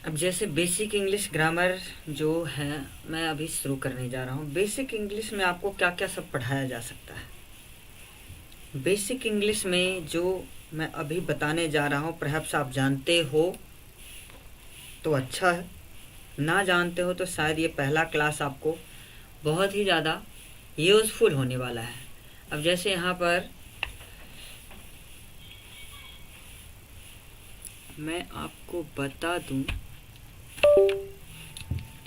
अब जैसे basic English grammar जो है मैं अभी शुरू करने जा रहा हूँ। बेसिक इंग्लिश में आपको क्या क्या सब पढ़ाया जा सकता है। बेसिक इंग्लिश में जो मैं अभी बताने जा रहा हूँ परहैप्स आप जानते हो तो अच्छा है, ना जानते हो तो शायद ये पहला क्लास आपको बहुत ही ज़्यादा यूज़फुल होने वाला है। अब जैसे यहाँ पर मैं आपको बता दूँ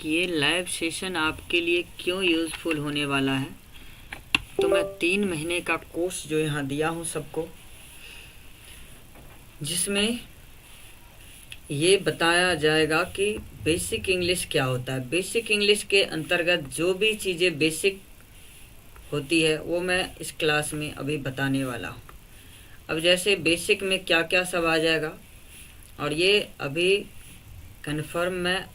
कि ये लाइव सेशन आपके लिए क्यों यूज़फुल होने वाला है। तो मैं 3 महीने का कोर्स जो यहाँ दिया हूँ सबको, जिसमें ये बताया जाएगा कि बेसिक इंग्लिश क्या होता है। बेसिक इंग्लिश के अंतर्गत जो भी चीज़ें बेसिक होती है वो मैं इस क्लास में अभी बताने वाला हूँ। अब जैसे बेसिक में क्या क्या सब आ जाएगा, और ये अभी कन्फर्म मैं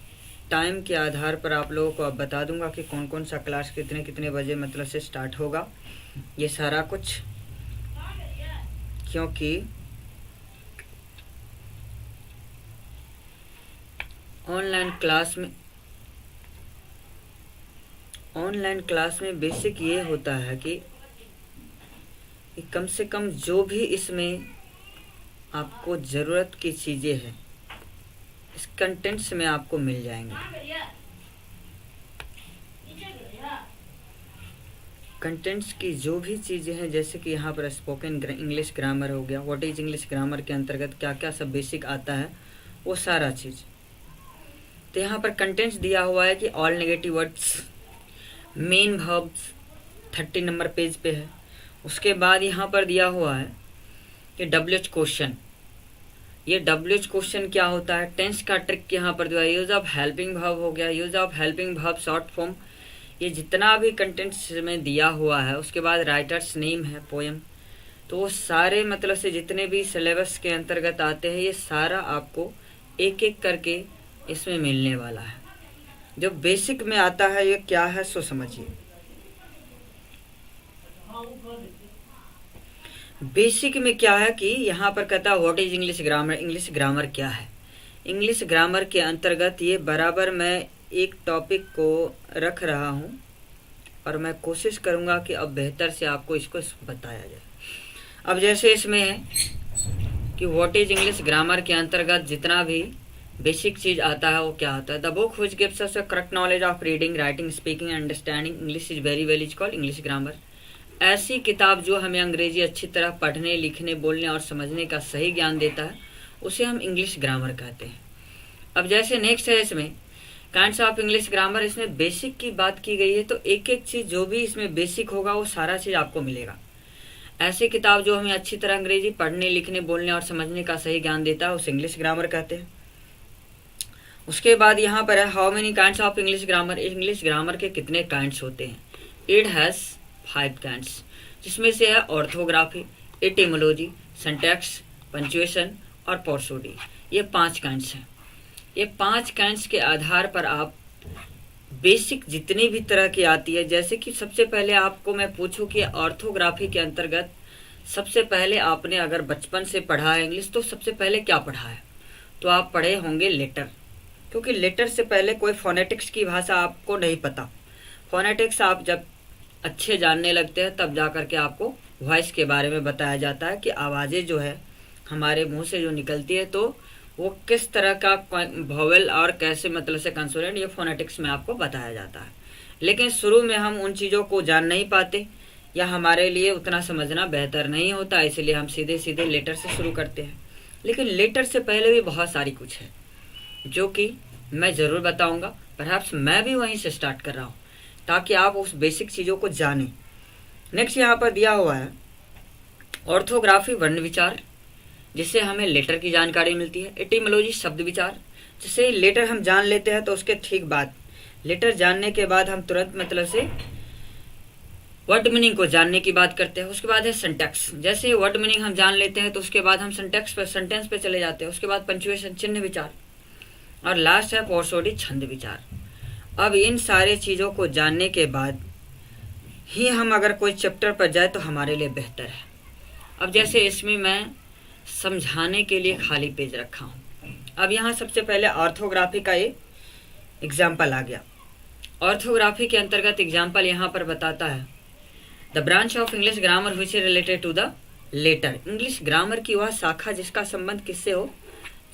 टाइम के आधार पर आप लोगों को अब बता दूंगा कि कौन कौन सा क्लास कितने कितने बजे मतलब से स्टार्ट होगा, ये सारा कुछ। क्योंकि ऑनलाइन क्लास में बेसिक ये होता है कि कम से कम जो भी इसमें आपको ज़रूरत की चीज़ें हैं इस कंटेंट्स में आपको मिल जाएंगे। कंटेंट्स की जो भी चीज़ें हैं, जैसे कि यहाँ पर स्पोकन इंग्लिश ग्रामर हो गया, व्हाट इज इंग्लिश ग्रामर के अंतर्गत क्या क्या सब बेसिक आता है वो सारा चीज़। तो यहाँ पर कंटेंट्स दिया हुआ है कि all negative words, main verbs 30 number page पे है। उसके बाद यहाँ पर दिया हुआ है कि WH क्वेश्चन। ये WH क्वेश्चन क्या होता है, टेंस का ट्रिक यहाँ पर दिया, यूज ऑफ हेल्पिंग वर्ब हो गया, use of helping verb short form, ये जितना भी कंटेंट्स में दिया हुआ है। उसके बाद राइटर्स नेम है, पोएम, तो वो सारे मतलब से जितने भी सिलेबस के अंतर्गत आते हैं ये सारा आपको एक एक करके इसमें मिलने वाला है। जो बेसिक में आता है ये क्या है सो समझिए। बेसिक में क्या है कि यहाँ पर कहता है what is English grammar. English grammar क्या है, इंग्लिश ग्रामर के अंतर्गत ये बराबर मैं एक टॉपिक को रख रहा हूँ और मैं कोशिश करूँगा कि अब बेहतर से आपको इसको बताया जाए। अब जैसे इसमें है कि व्हाट इज इंग्लिश ग्रामर के अंतर्गत जितना भी बेसिक चीज़ आता है वो क्या होता है। The book which gives us a correct knowledge of reading, writing, speaking, understanding English is very well is called English grammar. ऐसी किताब जो हमें अंग्रेजी अच्छी तरह पढ़ने, लिखने, बोलने और समझने का सही ज्ञान देता है उसे हम इंग्लिश ग्रामर कहते हैं। अब जैसे नेक्स्ट है इसमें काइंड्स ऑफ इंग्लिश ग्रामर, इसमें बेसिक की बात की गई है, तो एक एक चीज़ जो भी इसमें बेसिक होगा वो सारा चीज़ आपको मिलेगा। ऐसी किताब जो हमें अच्छी तरह अंग्रेजी पढ़ने, लिखने, बोलने और समझने का सही ज्ञान देता है उसे इंग्लिश ग्रामर कहते हैं। उसके बाद यहाँ पर है how many kinds of English grammar, English grammar के कितने काइंड्स होते हैं। इट हैज़ 5 काइंड्स, जिसमें से है ऑर्थोग्राफी, एटिमोलॉजी, सिंटैक्स, पंचुएशन और पोर्सोडी। ये 5 काइंड्स हैं। ये 5 काइंड्स के आधार पर आप बेसिक जितनी भी तरह की आती है, जैसे कि सबसे पहले आपको मैं पूछूं कि ऑर्थोग्राफी के अंतर्गत सबसे पहले आपने अगर बचपन से पढ़ा है इंग्लिश तो सबसे पहले क्या पढ़ा है, तो आप पढ़े होंगे लेटर, क्योंकि लेटर से पहले कोई फोनेटिक्स की भाषा आपको नहीं पता। फोनेटिक्स आप जब अच्छे जानने लगते हैं तब जा करके आपको वॉइस के बारे में बताया जाता है कि आवाज़ें जो है हमारे मुंह से जो निकलती है तो वो किस तरह का वोवेल और कैसे मतलब से कंसोनेंट, ये फोनेटिक्स में आपको बताया जाता है। लेकिन शुरू में हम उन चीज़ों को जान नहीं पाते या हमारे लिए उतना समझना बेहतर नहीं होता, इसलिए हम सीधे सीधे लेटर से शुरू करते हैं। लेकिन लेटर से पहले भी बहुत सारी कुछ है जो कि मैं ज़रूर बताऊँगा। परहैप्स मैं भी वहीं से स्टार्ट कर रहा हूँ ताकि आप उस बेसिक चीज़ों को जानें। नेक्स्ट यहाँ पर दिया हुआ है ऑर्थोग्राफी, वर्ण विचार, जिससे हमें लेटर की जानकारी मिलती है। एटिमोलॉजी, शब्द विचार, जिससे लेटर हम जान लेते हैं तो उसके ठीक बाद लेटर जानने के बाद हम तुरंत मतलब से वर्ड मीनिंग को जानने की बात करते हैं। उसके बाद है सिंटैक्स, जैसे वर्ड मीनिंग हम जान लेते हैं तो उसके बाद हम सिंटैक्स पर, सेंटेंस पे चले जाते हैं। उसके बाद पंचुएशन, चिन्ह विचार, और लास्ट है पोर्सोडी, छंद विचार। अब इन सारे चीज़ों को जानने के बाद ही हम अगर कोई चैप्टर पर जाए तो हमारे लिए बेहतर है। अब जैसे इसमें मैं समझाने के लिए खाली पेज रखा हूँ, अब यहाँ सबसे पहले ऑर्थोग्राफी का ये एग्जाम्पल आ गया। ऑर्थोग्राफी के अंतर्गत एग्जाम्पल यहाँ पर बताता है the branch of English grammar which is related to the letter. English grammar की वह शाखा जिसका संबंध किससे हो,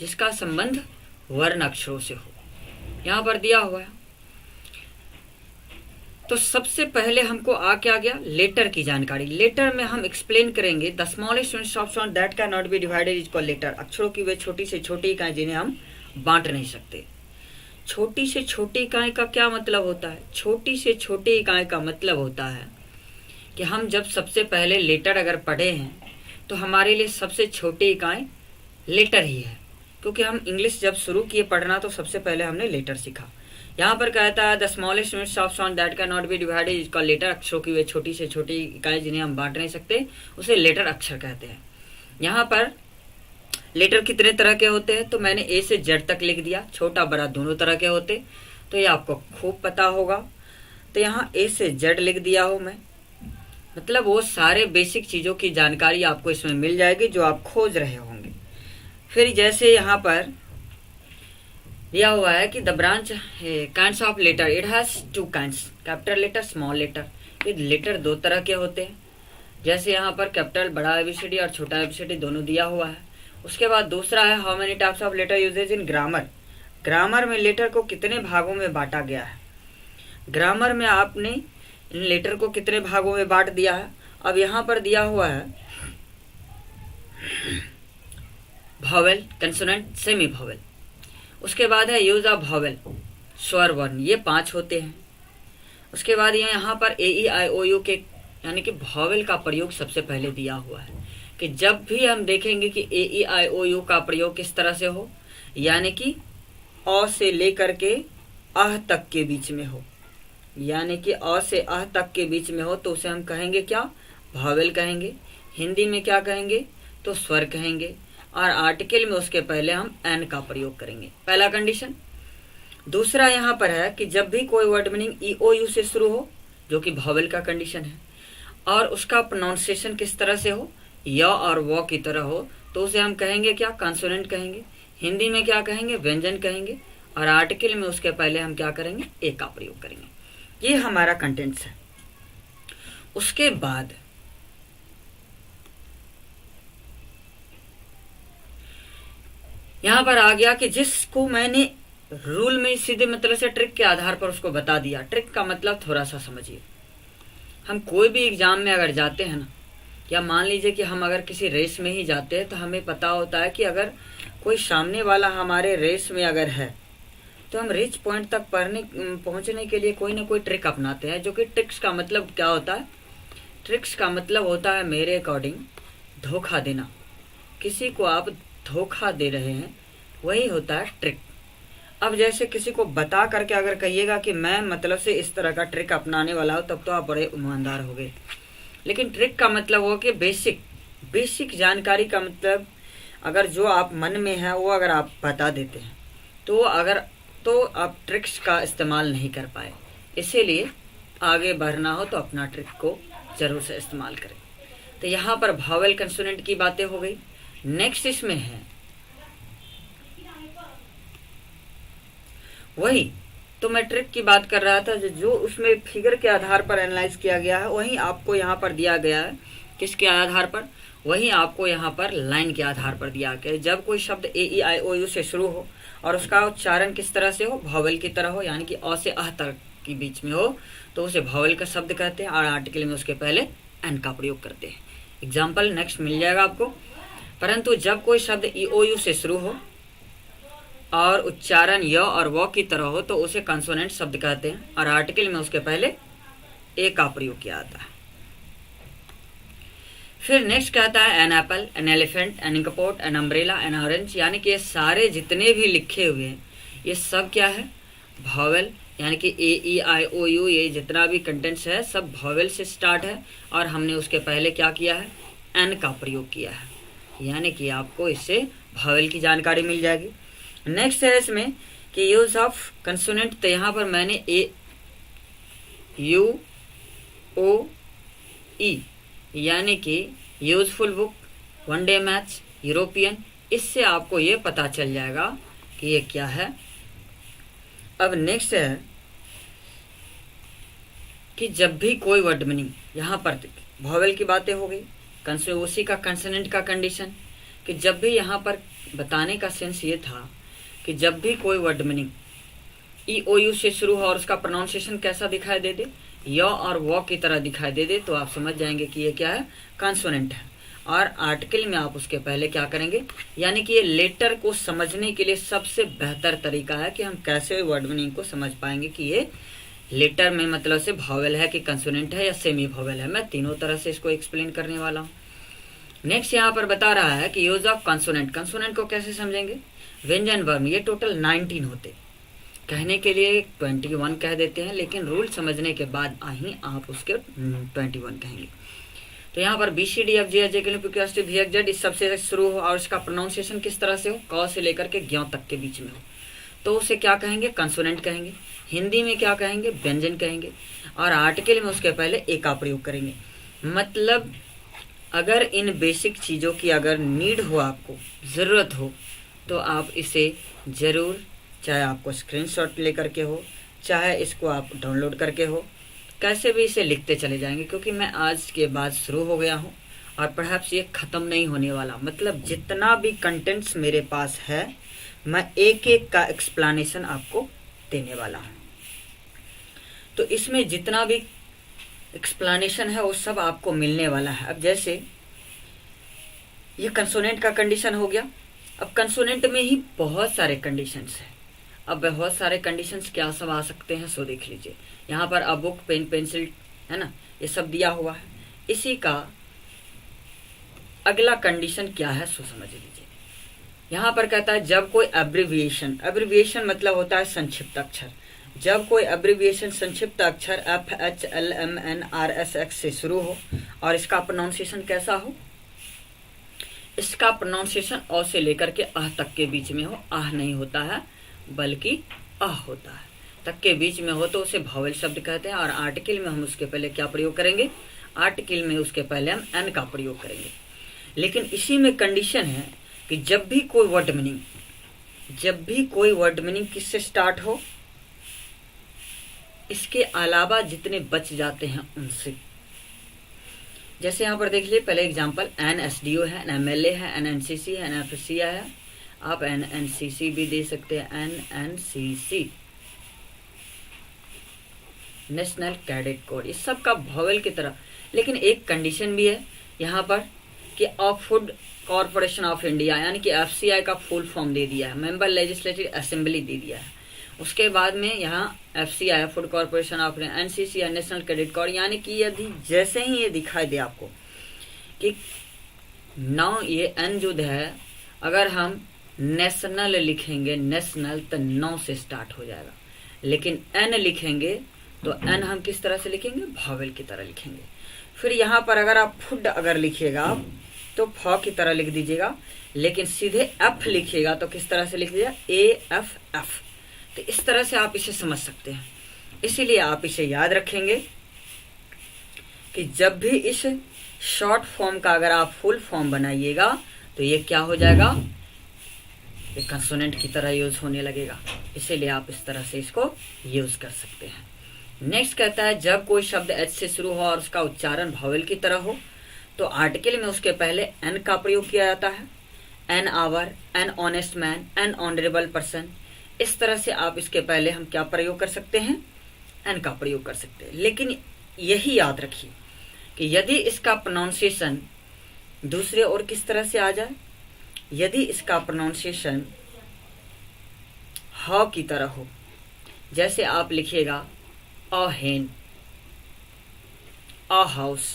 जिसका संबंध वर्ण अक्षरों से हो, यहाँ पर दिया हुआ है। तो सबसे पहले हमको क्या गया, लेटर की जानकारी। लेटर में हम एक्सप्लेन करेंगे the smallest units of sound that can not be divided is called letter. अक्षरों की वे छोटी से छोटी इकाई जिन्हें हम बांट नहीं सकते। छोटी से छोटी इकाई का क्या मतलब होता है? छोटी से छोटी इकाई का मतलब होता है कि हम जब सबसे पहले लेटर अगर पढ़े हैं तो हमारे लिए सबसे छोटी इकाई लेटर ही है, क्योंकि हम इंग्लिश जब शुरू किए पढ़ना तो सबसे पहले हमने लेटर सीखा। यहाँ पर कहता है the smallest units of sound that can not be divided is called letter. अक्षरों की वे छोटी से छोटी इकाई जिन्हें हम बांट नहीं सकते उसे लेटर अक्षर कहते हैं। यहाँ पर लेटर कितने तरह के होते हैं, तो मैंने ए से जेड तक लिख दिया, छोटा बड़ा दोनों तरह के होते, तो ये आपको खूब पता होगा। तो यहाँ ए से जेड लिख दिया हो मैं, मतलब वो सारे बेसिक चीज़ों की जानकारी आपको इसमें मिल जाएगी जो आप खोज रहे होंगे। फिर जैसे यहाँ पर दिया हुआ है कि the branch kinds of letter, it has two kinds, capital letter small letter. ये लेटर दो तरह के होते हैं, जैसे यहाँ पर कैपिटल बड़ा एबीसीडी और छोटा एबीसीडी दोनों दिया हुआ है। उसके बाद दूसरा है how many types of letter usages in grammar. Grammar में लेटर को कितने भागों में बांटा गया है। ग्रामर में आपने इन लेटर को कितने भागों में बांट दिया है। अब यहाँ पर दिया हुआ है वॉवेल, कंसोनेंट, सेमी वॉवेल। उसके बाद है यूज ऑफ वॉवेल, स्वर वर्ण, ये 5 होते हैं। उसके बाद ये यहाँ पर ए ई आई ओ यू के यानी कि वॉवेल का प्रयोग सबसे पहले दिया हुआ है कि जब भी हम देखेंगे कि ए ई आई ओ यू का प्रयोग किस तरह से हो, यानी कि अ से लेकर के अह तक के बीच में हो, यानी कि अ से अह तक के बीच में हो, तो उसे हम कहेंगे क्या, वॉवेल कहेंगे। हिंदी में क्या कहेंगे, तो स्वर कहेंगे। और आर्टिकल में उसके पहले हम एन का प्रयोग करेंगे, पहला कंडीशन। दूसरा यहाँ पर है कि जब भी कोई word meaning E O U से शुरू हो, जो कि वॉवेल का कंडीशन है, और उसका प्रोनाउंसिएशन किस तरह से हो, य और व की तरह हो, तो उसे हम कहेंगे क्या, कॉन्सोनेंट कहेंगे। हिंदी में क्या कहेंगे, व्यंजन कहेंगे। और आर्टिकल में उसके पहले हम क्या करेंगे, ए का प्रयोग करेंगे। ये हमारा कंटेंट्स है। उसके बाद यहाँ पर आ गया कि जिसको मैंने रूल में सीधे मतलब से ट्रिक के आधार पर उसको बता दिया। ट्रिक का मतलब थोड़ा सा समझिए। हम कोई भी एग्जाम में अगर जाते हैं ना, या मान लीजिए कि हम अगर किसी रेस में ही जाते हैं, तो हमें पता होता है कि अगर कोई सामने वाला हमारे रेस में अगर है, तो हम रिच पॉइंट तक पहुंचने के लिए कोई ना कोई ट्रिक अपनाते हैं। जो कि ट्रिक्स का मतलब क्या होता है, ट्रिक्स का मतलब होता है मेरे अकॉर्डिंग धोखा देना। किसी को आप धोखा दे रहे हैं, वही होता है ट्रिक। अब जैसे किसी को बता करके अगर कहिएगा कि मैं मतलब से इस तरह का ट्रिक अपनाने वाला हूँ, तब तो आप बड़े ईमानदार हो गए। लेकिन ट्रिक का मतलब हो कि बेसिक जानकारी का मतलब अगर जो आप मन में है वो अगर आप बता देते हैं, तो आप ट्रिक्स का इस्तेमाल नहीं कर पाए। इसीलिए आगे बढ़ना हो तो अपना ट्रिक को जरूर से इस्तेमाल करें। तो यहाँ पर वॉवेल कंसोनेंट की बातें हो गई। नेक्स्ट इसमें है वही, तो मैं ट्रिक की बात कर रहा था, जो उसमें फिगर के आधार पर एनालाइज किया गया है, वही आपको यहाँ पर दिया गया है। किसके आधार पर, वही आपको यहाँ पर लाइन के आधार पर दिया गया है। जब कोई शब्द ए ई आई ओ यू से शुरू हो और उसका उच्चारण किस तरह से हो, वॉवेल की तरह हो, यानी कि अ से अह तक के बीच में हो, तो उसे वॉवेल का शब्द कहते हैं। और आर्टिकल में उसके पहले एन का प्रयोग करते हैं। एग्जाम्पल नेक्स्ट मिल जाएगा आपको। परंतु जब कोई शब्द ई ओ यू से शुरू हो और उच्चारण य और व की तरह हो, तो उसे कंसोनेंट शब्द कहते हैं। और आर्टिकल में उसके पहले ए का प्रयोग किया जाता है। फिर नेक्स्ट कहता है an apple, an elephant, an inkpot, an umbrella, an orange, यानी कि ये सारे जितने भी लिखे हुए हैं ये सब क्या है, वॉवेल, यानी कि ए ई आई ओ यू, ये जितना भी कंटेंट्स है सब वॉवेल से स्टार्ट है। और हमने उसके पहले क्या किया है, एन का प्रयोग किया है, यानी कि आपको इससे वॉवेल की जानकारी मिल जाएगी। नेक्स्ट है इसमें कि यूज ऑफ कंसोनेंट, तो यहाँ पर मैंने ए यू ओ ई, यानी कि useful book, one day match, European, इससे आपको ये पता चल जाएगा कि ये क्या है। अब नेक्स्ट है कि जब भी कोई वर्ड मीनिंग, यहाँ पर वॉवेल की बातें हो गई, उसी का कंसोनेंट का कंडीशन, कि जब भी यहाँ पर बताने का सेंस ये था कि जब भी कोई word meaning E O U से शुरू हो और उसका प्रोनाउंसिएशन कैसा दिखाई दे दे, य और वो की तरह दिखाई दे दे, तो आप समझ जाएंगे कि ये क्या है, कंसोनेंट है। और आर्टिकल में आप उसके पहले क्या करेंगे, यानी कि ये लेटर को समझने के लिए सबसे बेहतर तरीका है कि हम कैसे वर्ड मीनिंग को समझ पाएंगे कि ये लेटर में मतलब से वॉवेल है कि कंसोनेंट है या सेमी वॉवेल है। मैं तीनों तरह से इसको एक्सप्लेन करने वाला हूँ। नेक्स्ट यहाँ पर बता रहा है कि यूज ऑफ कंसोनेंट, कंसोनेंट को कैसे समझेंगे। व्यंजन वर्ण ये टोटल 19 होते, कहने के लिए 21 कह देते हैं, लेकिन रूल समझने के बाद ही आप उसके 21 कहेंगे। तो यहाँ पर B C D F G H J के लिए वी एक्स जेड इस सबसे शुरू हो और इसका प्रोनाउंसिएशन किस तरह से हो, क से लेकर के ज्ञ तक के बीच में हो, तो उसे क्या कहेंगे, कंसोनेंट कहेंगे। हिंदी में क्या कहेंगे, व्यंजन कहेंगे। और आर्टिकल में उसके पहले ए का प्रयोग करेंगे। मतलब अगर इन बेसिक चीज़ों की अगर नीड हो, आपको ज़रूरत हो, तो आप इसे ज़रूर, चाहे आपको स्क्रीनशॉट लेकर के हो, चाहे इसको आप डाउनलोड करके हो, कैसे भी इसे लिखते चले जाएंगे, क्योंकि मैं आज के बाद शुरू हो गया हूँ और परहैप्स ये ख़त्म नहीं होने वाला। मतलब जितना भी कंटेंट्स मेरे पास है, मैं एक एक का एक्सप्लेनेशन आपको देने वाला हूँ। तो इसमें जितना भी एक्सप्लेनेशन है वो सब आपको मिलने वाला है। अब जैसे ये कंसोनेंट का कंडीशन हो गया। अब कंसोनेंट में ही बहुत सारे कंडीशंस हैं। अब बहुत सारे कंडीशंस क्या सब आ सकते हैं, सो देख लीजिए। यहाँ पर अब बुक, पेन, पेंसिल है ना, ये सब दिया हुआ है। इसी का अगला कंडीशन क्या है, सो समझ लीजिए। यहाँ पर कहता है जब कोई एब्रिविएशन, एब्रिविएशन मतलब होता है संक्षिप्त अक्षर, जब कोई एब्रिविएशन संक्षिप्त अक्षर F H L M N R S X से शुरू हो और इसका प्रोनाउंसिएशन कैसा हो, इसका प्रोनाउंसिएशन अ से लेकर के अह तक के बीच में हो, आह नहीं होता है बल्कि अह होता है, तक के बीच में हो तो उसे वॉवेल शब्द कहते हैं। और आर्टिकल में हम उसके पहले क्या प्रयोग करेंगे, आर्टिकल में उसके पहले हम एन का प्रयोग करेंगे। लेकिन इसी में कंडीशन है कि जब भी कोई वर्ड मीनिंग किससे स्टार्ट हो, इसके अलावा जितने बच जाते हैं उनसे। जैसे यहाँ पर देख लीजिए, पहले एग्जांपल NSDO है, NMLA है, NNCC है, NFCI है, आप NNCC भी दे सकते हैं, NNCC नेशनल कैडेट कोड, इस सब का वॉवेल की तरह। लेकिन एक कंडीशन भी है यहाँ पर कि of food corporation of India, यानी कि FCI का फुल फॉर्म दे दिया है, मेंबर लेजिस्लेटिव असेंबली दे दिया है। उसके बाद में यहाँ FCI food corporation of NCC national credit code, यानी कि यदि जैसे ही ये दिखाई दे आपको कि नाउ ये N जो है, अगर हम नेशनल लिखेंगे, नेशनल तो 9 से स्टार्ट हो जाएगा, लेकिन N लिखेंगे तो N हम किस तरह से लिखेंगे, वॉवेल की तरह लिखेंगे। फिर यहाँ पर अगर आप फूड अगर लिखिएगा तो फ की तरह लिख दीजिएगा, लेकिन सीधे F लिखिएगा तो किस तरह से लिख दीजिएगा, AFF। तो इस तरह से आप इसे समझ सकते हैं। इसीलिए आप इसे याद रखेंगे कि जब भी इस शॉर्ट फॉर्म का अगर आप फुल फॉर्म बनाइएगा तो ये क्या हो जाएगा, ये कंसोनेंट की तरह यूज होने लगेगा। इसीलिए आप इस तरह से इसको यूज कर सकते हैं। नेक्स्ट कहता है जब कोई शब्द H से शुरू हो और उसका उच्चारण वॉवेल की तरह हो, तो आर्टिकल में उसके पहले N का प्रयोग किया जाता है। An hour, an honest man, N honourable person, इस तरह से आप इसके पहले हम क्या प्रयोग कर सकते हैं, एन का प्रयोग कर सकते हैं। लेकिन यही याद रखिए कि यदि इसका प्रोनाउंसिएशन दूसरे और किस तरह से आ जाए, यदि इसका प्रोनाउंसिएशन ह की तरह हो, जैसे आप लिखिएगा अ हेन, अ हाउस,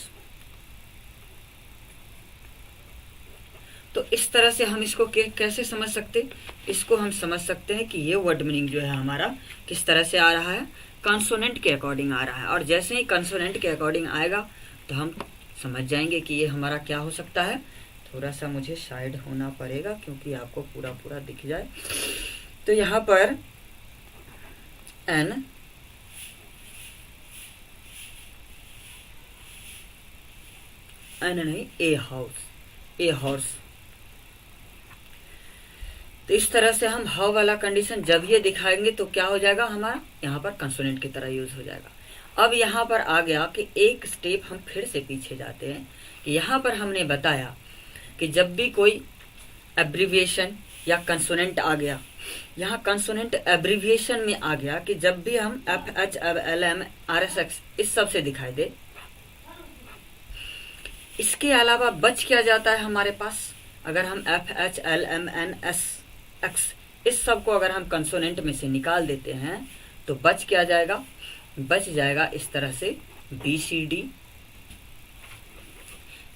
तो इस तरह से हम इसको कैसे समझ सकते, इसको हम समझ सकते हैं कि ये वर्ड मीनिंग जो है हमारा किस तरह से आ रहा है, कंसोनेंट के अकॉर्डिंग आ रहा है। और जैसे ही कंसोनेंट के अकॉर्डिंग आएगा तो हम समझ जाएंगे कि ये हमारा क्या हो सकता है। थोड़ा सा मुझे साइड होना पड़ेगा क्योंकि आपको पूरा पूरा दिख जाए। तो यहाँ पर एन नहीं, ए हाउस, ए हॉर्स, तो इस तरह से हम हाउ वाला कंडीशन जब ये दिखाएंगे तो क्या हो जाएगा, हमारा यहाँ पर कंसोनेंट की तरह यूज हो जाएगा। अब यहाँ पर आ गया कि एक स्टेप हम फिर से पीछे जाते हैं कि यहाँ पर हमने बताया कि जब भी कोई एब्रीविएशन या कंसोनेंट आ गया, यहाँ कंसोनेंट एब्रीविएशन में आ गया कि जब भी हम FHLM RSX इस सब से दिखाई दे, इसके अलावा बच क्या जाता है हमारे पास, अगर हम FHLMNSX इस सब को अगर हम कंसोनेंट में से निकाल देते हैं तो बच क्या जाएगा, बच जाएगा इस तरह से BCD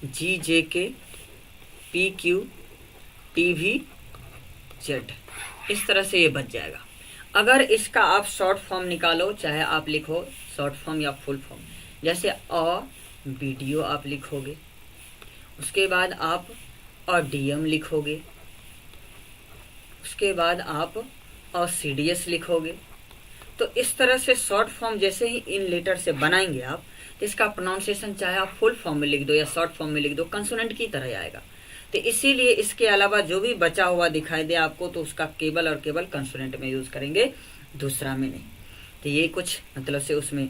GJK PQ TVZ, इस तरह से ये बच जाएगा। अगर इसका आप शॉर्ट फॉर्म निकालो, चाहे आप लिखो शॉर्ट फॉर्म या फुल फॉर्म, जैसे वीडियो आप लिखोगे, उसके बाद आप DM लिखोगे, उसके बाद आप CDS लिखोगे, तो इस तरह से शॉर्ट फॉर्म जैसे ही इन लेटर से बनाएंगे आप, तो इसका प्रोनाउंसिएशन चाहे आप फुल फॉर्म में लिख दो या शॉर्ट फॉर्म में लिख दो, कंसोनेंट की तरह आएगा। तो इसीलिए इसके अलावा जो भी बचा हुआ दिखाई दे आपको, तो उसका केवल और केवल कंसोनेंट में यूज करेंगे, दूसरा में नहीं। तो ये कुछ मतलब से उसमें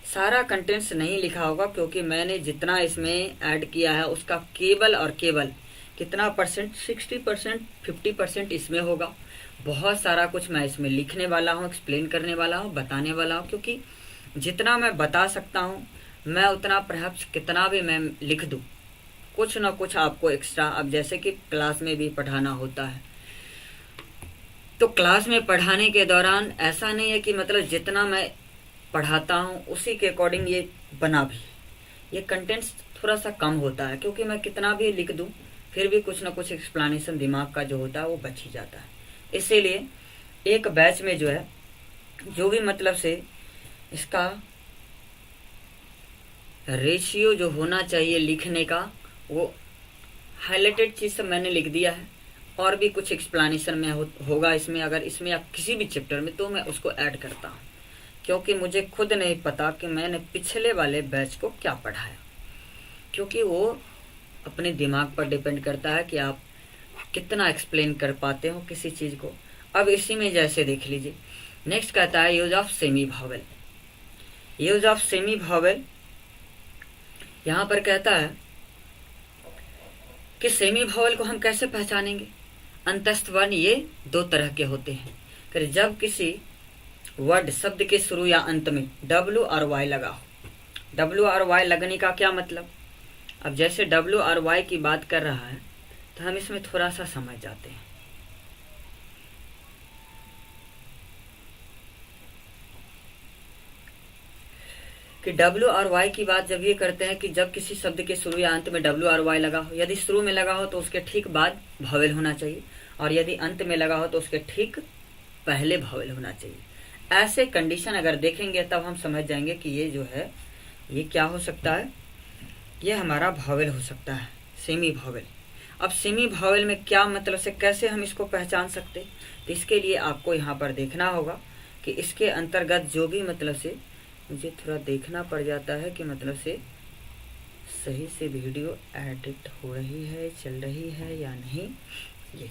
सारा कंटेंट्स नहीं लिखा होगा, क्योंकि मैंने जितना इसमें ऐड किया है उसका केवल और केवल कितना परसेंट, 60%, 50% इसमें होगा। बहुत सारा कुछ मैं इसमें लिखने वाला हूँ, एक्सप्लेन करने वाला हूँ, बताने वाला हूँ, क्योंकि जितना मैं बता सकता हूँ मैं उतना परहैप्स कितना भी मैं लिख दूँ, कुछ ना कुछ आपको एक्स्ट्रा। अब जैसे कि क्लास में भी पढ़ाना होता है, तो क्लास में पढ़ाने के दौरान ऐसा नहीं है कि मतलब जितना मैं पढ़ाता हूँ उसी के अकॉर्डिंग ये बना भी, ये कंटेंट्स थोड़ा सा कम होता है, क्योंकि मैं कितना भी लिख दूँ फिर भी कुछ ना कुछ एक्सप्लेनेशन दिमाग का जो होता है वो बच ही जाता है। इसीलिए एक बैच में जो है, जो भी मतलब से इसका रेशियो जो होना चाहिए लिखने का, वो हाईलाइटेड चीज़ सब मैंने लिख दिया है, और भी कुछ एक्सप्लेनेशन में होगा इसमें, अगर इसमें या किसी भी चैप्टर में, तो मैं उसको ऐड करता हूँ, क्योंकि मुझे खुद नहीं पता कि मैंने पिछले वाले बैच को क्या पढ़ाया, क्योंकि वो अपने दिमाग पर डिपेंड करता है कि आप कितना एक्सप्लेन कर पाते हो किसी चीज़ को। अब इसी में जैसे देख लीजिए, नेक्स्ट कहता है use of semi vowel. Use of semi vowel यहाँ पर कहता है कि सेमी भावेल को हम कैसे पहचानेंगे। अंतस्थ वर्ण ये दो तरह के होते हैं, कि जब किसी वर्ड शब्द के शुरू या अंत में W और Y लगा हो। W और Y लगने का क्या मतलब, अब जैसे W और Y की बात कर रहा है तो हम इसमें थोड़ा सा समझ जाते हैं। कि W और Y की बात जब ये करते हैं कि जब किसी शब्द के शुरू या अंत में W और Y लगा हो, यदि शुरू में लगा हो तो उसके ठीक बाद भावेल होना चाहिए, और यदि अंत में लगा हो तो उसके ठीक पहले भावेल होना चाहिए। ऐसे कंडीशन अगर देखेंगे तब हम समझ जाएंगे कि ये जो है ये क्या हो सकता है, ये हमारा भावेल हो सकता है, सेमी भावेल। अब सेमी भावेल में क्या मतलब से कैसे हम इसको पहचान सकते, तो इसके लिए आपको यहाँ पर देखना होगा कि इसके अंतर्गत जो भी मतलब से, मुझे थोड़ा देखना पड़ जाता है कि मतलब से सही से वीडियो एडिट हो रही है, चल रही है या नहीं। ये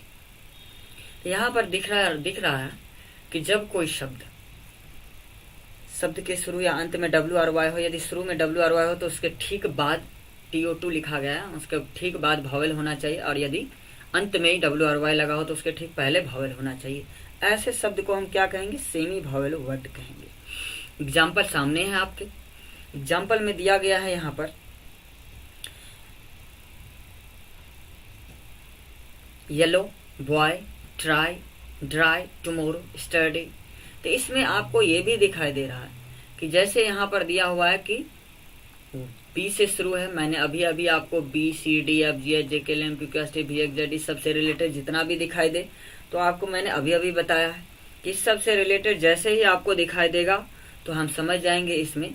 तो यहाँ पर दिख रहा है कि जब कोई शब्द के शुरू या अंत में W और Y हो, यदि शुरू में W और Y हो तो उसके ठीक बाद TO2 लिखा गया है, उसके ठीक बाद भावेल होना चाहिए, और यदि अंत में W और Y लगा हो तो उसके ठीक पहले भावेल होना चाहिए। ऐसे शब्द को हम क्या कहेंगे, सेमी भावेल वर्ड कहेंगे। एग्जाम्पल सामने है आपके, एग्जाम्पल में दिया गया है यहाँ पर yellow, boy, try, dry, tomorrow, study. तो इसमें आपको ये भी दिखाई दे रहा है कि जैसे यहाँ पर दिया हुआ है कि B से शुरू है, मैंने अभी आपको BCDFGH JKLM PQRST VXZ सबसे रिलेटेड जितना भी दिखाई दे, तो आपको मैंने अभी बताया है कि इस सबसे रिलेटेड जैसे ही आपको दिखाई देगा तो हम समझ जाएंगे इसमें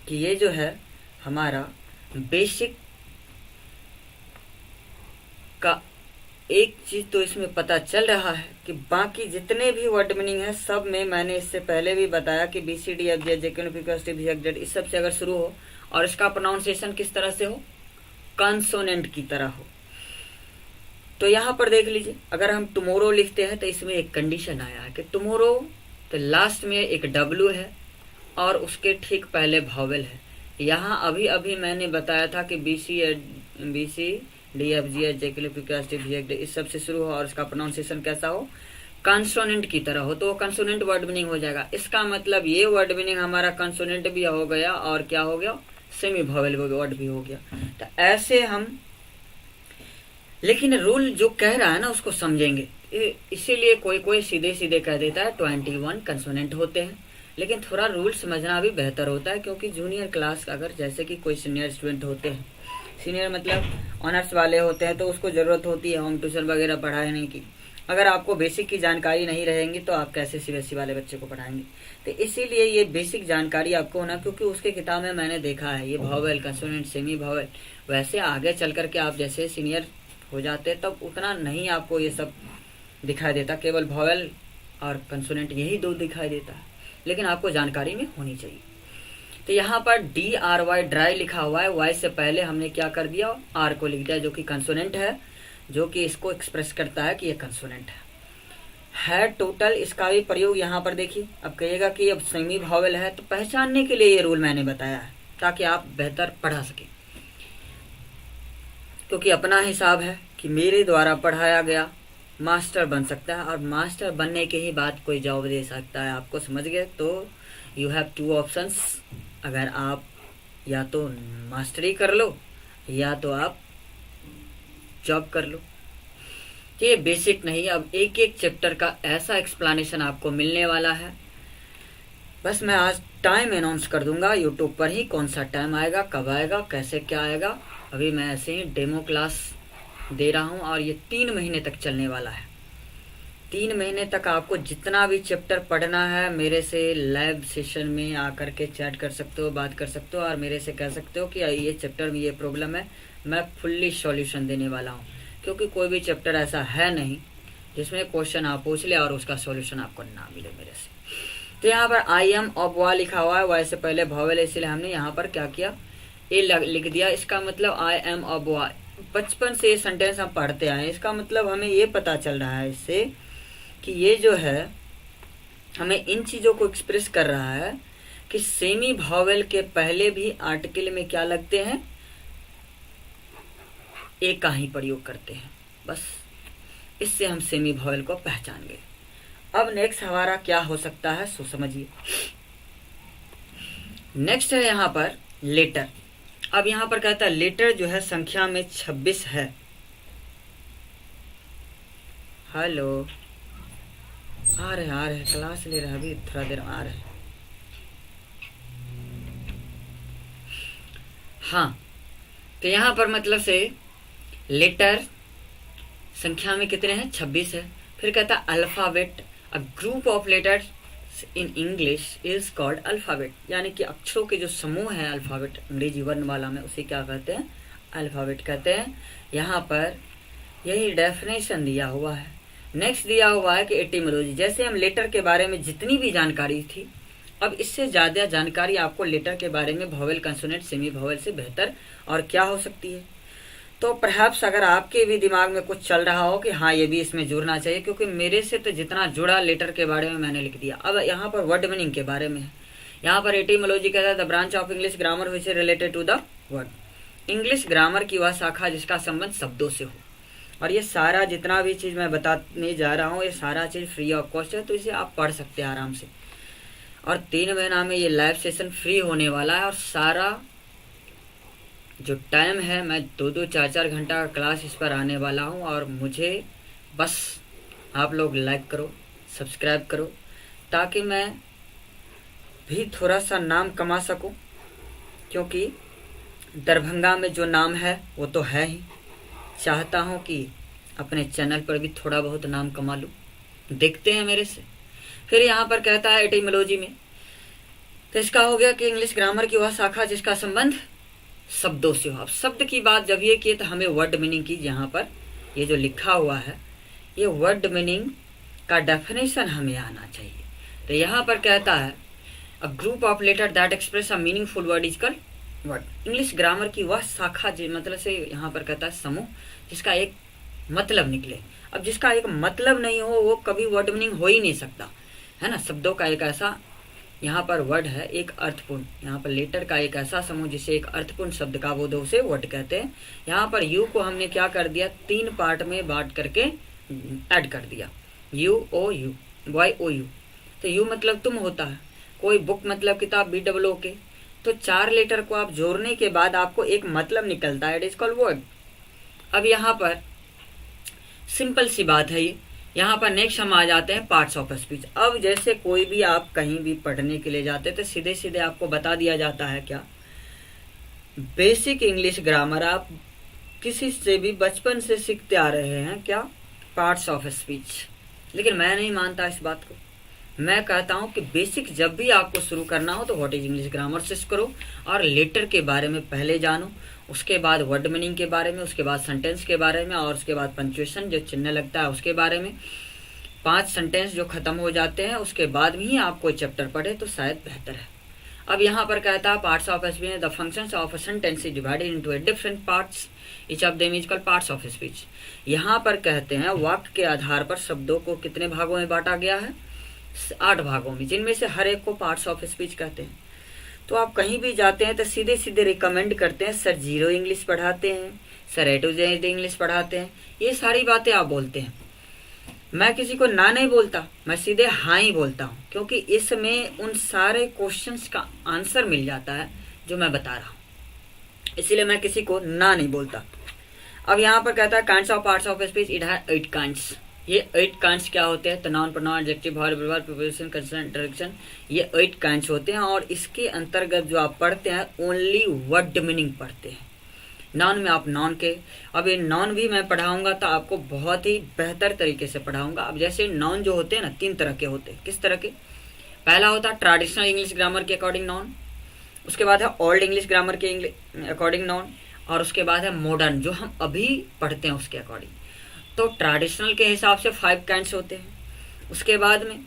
कि ये जो है हमारा बेसिक का एक चीज़ तो इसमें पता चल रहा है कि बाकी जितने भी वर्ड मीनिंग है सब में मैंने इससे पहले भी बताया कि BCDFGH JKLM PQRST VXZ इस सब से अगर शुरू हो और इसका प्रोनाउंसिएशन किस तरह से हो, कंसोनेंट की तरह हो। तो यहाँ पर देख लीजिए, अगर हम टुमोरो लिखते हैं तो इसमें एक कंडीशन आया है कि टुमोरो तो लास्ट में एक डब्ल्यू है और उसके ठीक पहले भावेल है। यहाँ अभी अभी मैंने बताया था कि B C D F G H J के लिए इस सब से शुरू हो और उसका प्रोनाउंसिएशन कैसा हो, कंसोनेंट की तरह हो, तो वो कंसोनेंट वर्ड मीनिंग हो जाएगा। इसका मतलब ये वर्ड मीनिंग हमारा कंसोनेंट भी हो गया और क्या हो गया, सेमी भावेल वर्ड भी हो गया। तो ऐसे हम, लेकिन रूल जो कह रहा है ना उसको समझेंगे, इसीलिए कोई कोई सीधे सीधे कह देता है 21 कंसोनेंट होते हैं, लेकिन थोड़ा रूल समझना भी बेहतर होता है, क्योंकि जूनियर क्लास अगर जैसे कि कोई सीनियर स्टूडेंट होते हैं, सीनियर मतलब ऑनर्स वाले होते हैं, तो उसको ज़रूरत होती है होम ट्यूशन वगैरह पढ़ाने की। अगर आपको बेसिक की जानकारी नहीं रहेगी तो आप कैसे सीबीएसई वाले बच्चे को पढ़ाएंगे। तो इसीलिए ये बेसिक जानकारी आपको होना, क्योंकि उसके किताब में मैंने देखा है ये भावेल, कंसोनेंट, सेमी भावेल, वैसे आगे चल करके आप जैसे सीनियर हो जाते हैं तब उतना नहीं आपको ये सब दिखाई देता, केवल भावेल और कंसोनेंट यही दो दिखाई देता है, लेकिन आपको जानकारी में होनी चाहिए। तो यहाँ पर DRY ड्राई लिखा हुआ है, वाई से पहले हमने क्या कर दिया, आर को लिख दिया, जो कि कंसोनेंट है, जो कि इसको एक्सप्रेस करता है कि ये कंसोनेंट है। टोटल इसका भी प्रयोग यहाँ पर देखिए। अब कहिएगा कि अब सेमी भावेल है, तो पहचानने के लिए ये रूल मैंने बताया है ताकि आप बेहतर पढ़ा सकें, क्योंकि अपना हिसाब है कि मेरे द्वारा पढ़ाया गया मास्टर बन सकता है, और मास्टर बनने के ही बाद कोई जॉब दे सकता है आपको, समझ गए। तो यू हैव 2 ऑप्शंस, अगर आप या तो मास्टरी कर लो या तो आप जॉब कर लो। तो ये बेसिक नहीं, अब एक एक चैप्टर का ऐसा एक्सप्लेनेशन आपको मिलने वाला है। बस मैं आज टाइम अनाउंस कर दूंगा यूट्यूब पर ही, कौन सा टाइम आएगा, कब आएगा, कैसे क्या आएगा। अभी मैं ऐसे ही डेमो क्लास दे रहा हूँ और ये 3 महीने तक चलने वाला है। 3 महीने तक आपको जितना भी चैप्टर पढ़ना है मेरे से लाइव सेशन में आकर के चैट कर सकते हो, बात कर सकते हो और मेरे से कह सकते हो कि ये चैप्टर में ये प्रॉब्लम है, मैं फुल्ली सॉल्यूशन देने वाला हूँ। क्योंकि कोई भी चैप्टर ऐसा है नहीं जिसमें क्वेश्चन आप पूछ ले और उसका सॉल्यूशन आपको ना मिले मेरे से। तो यहाँ पर आई एम ऑफ वा लिखा हुआ है, वाई से पहले भावेल, इसलिए हमने यहाँ पर क्या किया, ए लिख दिया। इसका मतलब आई एम ऑफ वा, बचपन से ये सेंटेंस हम पढ़ते आए, इसका मतलब हमें ये पता चल रहा है इससे कि ये जो है हमें इन चीज़ों को एक्सप्रेस कर रहा है कि सेमी भावेल के पहले भी आर्टिकल में क्या लगते हैं, ए का ही प्रयोग करते हैं। बस इससे हम सेमी भावेल को पहचान गए। अब नेक्स्ट हमारा क्या हो सकता है सो समझिए। नेक्स्ट है यहाँ पर लेटर। अब यहाँ पर कहता है लेटर जो है संख्या में 26 है। हेलो, आ रहे क्लास ले रहे, अभी थोड़ा देर आ रहे। हाँ, तो यहाँ पर मतलब से लेटर संख्या में कितने हैं, 26 है। फिर कहता है alphabet, a group of letters in English is called alphabet, यानी कि अक्षरों के जो समूह है अल्फाबेट अंग्रेजी वर्ण वाला में, उसे क्या कहते हैं, अल्फाबेट कहते हैं। यहाँ पर यही डेफिनेशन दिया हुआ है। नेक्स्ट दिया हुआ है कि एटिमोलॉजी, जैसे हम लेटर के बारे में जितनी भी जानकारी थी, अब इससे ज़्यादा जानकारी आपको लेटर के बारे में भावेल, कंसोनेंट, सेमी भावेल से बेहतर और क्या हो सकती है। तो परहैप्स अगर आपके भी दिमाग में कुछ चल रहा हो कि हाँ ये भी इसमें जुड़ना चाहिए, क्योंकि मेरे से तो जितना जुड़ा लेटर के बारे में मैंने लिख दिया। अब यहाँ पर वर्ड मीनिंग के बारे में है। यहाँ पर एटिमोलॉजी कहता है the branch of English grammar which is related to the word. English grammar की वह शाखा जिसका संबंध शब्दों से हो। और ये सारा जितना भी चीज़ मैं बताने जा रहा हूँ ये सारा चीज़ फ्री ऑफ कॉस्ट है, तो इसे आप पढ़ सकते हैं आराम से। और 3 महीना में ये लाइव सेशन फ्री होने वाला है, और सारा जो टाइम है मैं 2-2, 4-4 घंटा का क्लास इस पर आने वाला हूँ। और मुझे बस आप लोग लाइक करो, सब्सक्राइब करो, ताकि मैं भी थोड़ा सा नाम कमा सकूँ, क्योंकि दरभंगा में जो नाम है वो तो है ही। चाहता हूँ कि अपने चैनल पर भी थोड़ा बहुत नाम कमा लूँ, देखते हैं मेरे से। फिर यहाँ पर कहता है एटिमोलॉजी में, तो इसका हो गया कि इंग्लिश ग्रामर की वह शाखा जिसका संबंध शब्दों से हो। अब शब्द की बात जब ये किए तो हमें वर्ड मीनिंग की, यहाँ पर ये जो लिखा हुआ है ये वर्ड मीनिंग का डेफिनेशन हमें आना चाहिए। तो यहाँ पर कहता है a group of letter that express a meaningful word is called word. English grammar की वह शाखा मतलब से यहाँ पर कहता है समूह जिसका एक मतलब निकले। अब जिसका एक मतलब नहीं हो वो कभी वर्ड मीनिंग हो ही नहीं सकता, है ना। शब्दों का एक ऐसा, यहाँ पर वर्ड है एक अर्थपूर्ण, यहाँ पर लेटर का एक ऐसा समूह जिसे एक अर्थपूर्ण शब्द का बोध उसे वर्ड कहते हैं। यहाँ पर यू को हमने क्या कर दिया, 3 पार्ट में बांट करके ऐड कर दिया, U O U, Y O U. तो यू मतलब तुम होता है, कोई बुक मतलब किताब, BOO के। तो 4 लेटर को आप जोड़ने के बाद आपको एक मतलब निकलता है, इट इज कॉल्ड वर्ड। अब यहाँ पर सिंपल सी बात है ये। यहाँ पर नेक्स्ट हम आ जाते हैं पार्ट्स ऑफ स्पीच। अब जैसे कोई भी आप कहीं भी पढ़ने के लिए जाते तो सीधे सीधे आपको बता दिया जाता है क्या, बेसिक इंग्लिश ग्रामर आप किसी से भी बचपन से सीखते आ रहे हैं, क्या, पार्ट्स ऑफ स्पीच। लेकिन मैं नहीं मानता इस बात को। मैं कहता हूँ कि बेसिक जब भी आपको शुरू करना हो तो व्हाट इज इंग्लिश ग्रामर से करो, और लेटर के बारे में पहले जानो, उसके बाद वर्ड मीनिंग के बारे में, उसके बाद सेंटेंस के बारे में, और उसके बाद पंक्चुएशन जो चिन्ह लगता है उसके बारे में। 5 सेंटेंस जो खत्म हो जाते हैं उसके बाद भी आप कोई चैप्टर पढ़े तो शायद बेहतर है। अब यहाँ पर कहता है parts of speech, the functions of a sentence is divided into different parts, each of them is called parts of speech. यहाँ पर कहते हैं वाक्य के आधार पर शब्दों को कितने भागों में बांटा गया है, 8 भागों में, जिनमें से हर एक को पार्ट्स ऑफ स्पीच कहते हैं। तो आप कहीं भी जाते हैं तो सीधे सीधे रिकमेंड करते हैं, सर 0 इंग्लिश पढ़ाते हैं, sir A to Z English पढ़ाते हैं, ये सारी बातें आप बोलते हैं। मैं किसी को ना नहीं बोलता, मैं सीधे हाँ ही बोलता हूँ, क्योंकि इसमें उन सारे क्वेश्चंस का आंसर मिल जाता है जो मैं बता रहा हूँ, इसीलिए मैं किसी को ना नहीं बोलता। अब यहाँ पर कहता है kinds of parts of speech, it has 8 kinds. ये 8 काइंड्स क्या होते हैं, तो noun, pronoun, adjective, verb, verb, preposition, consonant, interjection, ये 8 काइंड्स होते हैं। और इसके अंतर्गत जो आप पढ़ते हैं ओनली वर्ड मीनिंग पढ़ते हैं। नाउन में आप नाउन के, अब ये नाउन भी मैं पढ़ाऊंगा तो आपको बहुत ही बेहतर तरीके से पढ़ाऊंगा। अब जैसे नाउन जो होते हैं ना 3 तरह के होते हैं। किस तरह के, पहला होता है ट्रेडिशनल इंग्लिश ग्रामर के अकॉर्डिंग नाउन, उसके बाद है ओल्ड इंग्लिश ग्रामर के अकॉर्डिंग नाउन, और उसके बाद है मॉडर्न जो हम अभी पढ़ते हैं उसके अकॉर्डिंग। तो ट्रेडिशनल के हिसाब से 5 काइंड्स होते हैं, उसके बाद में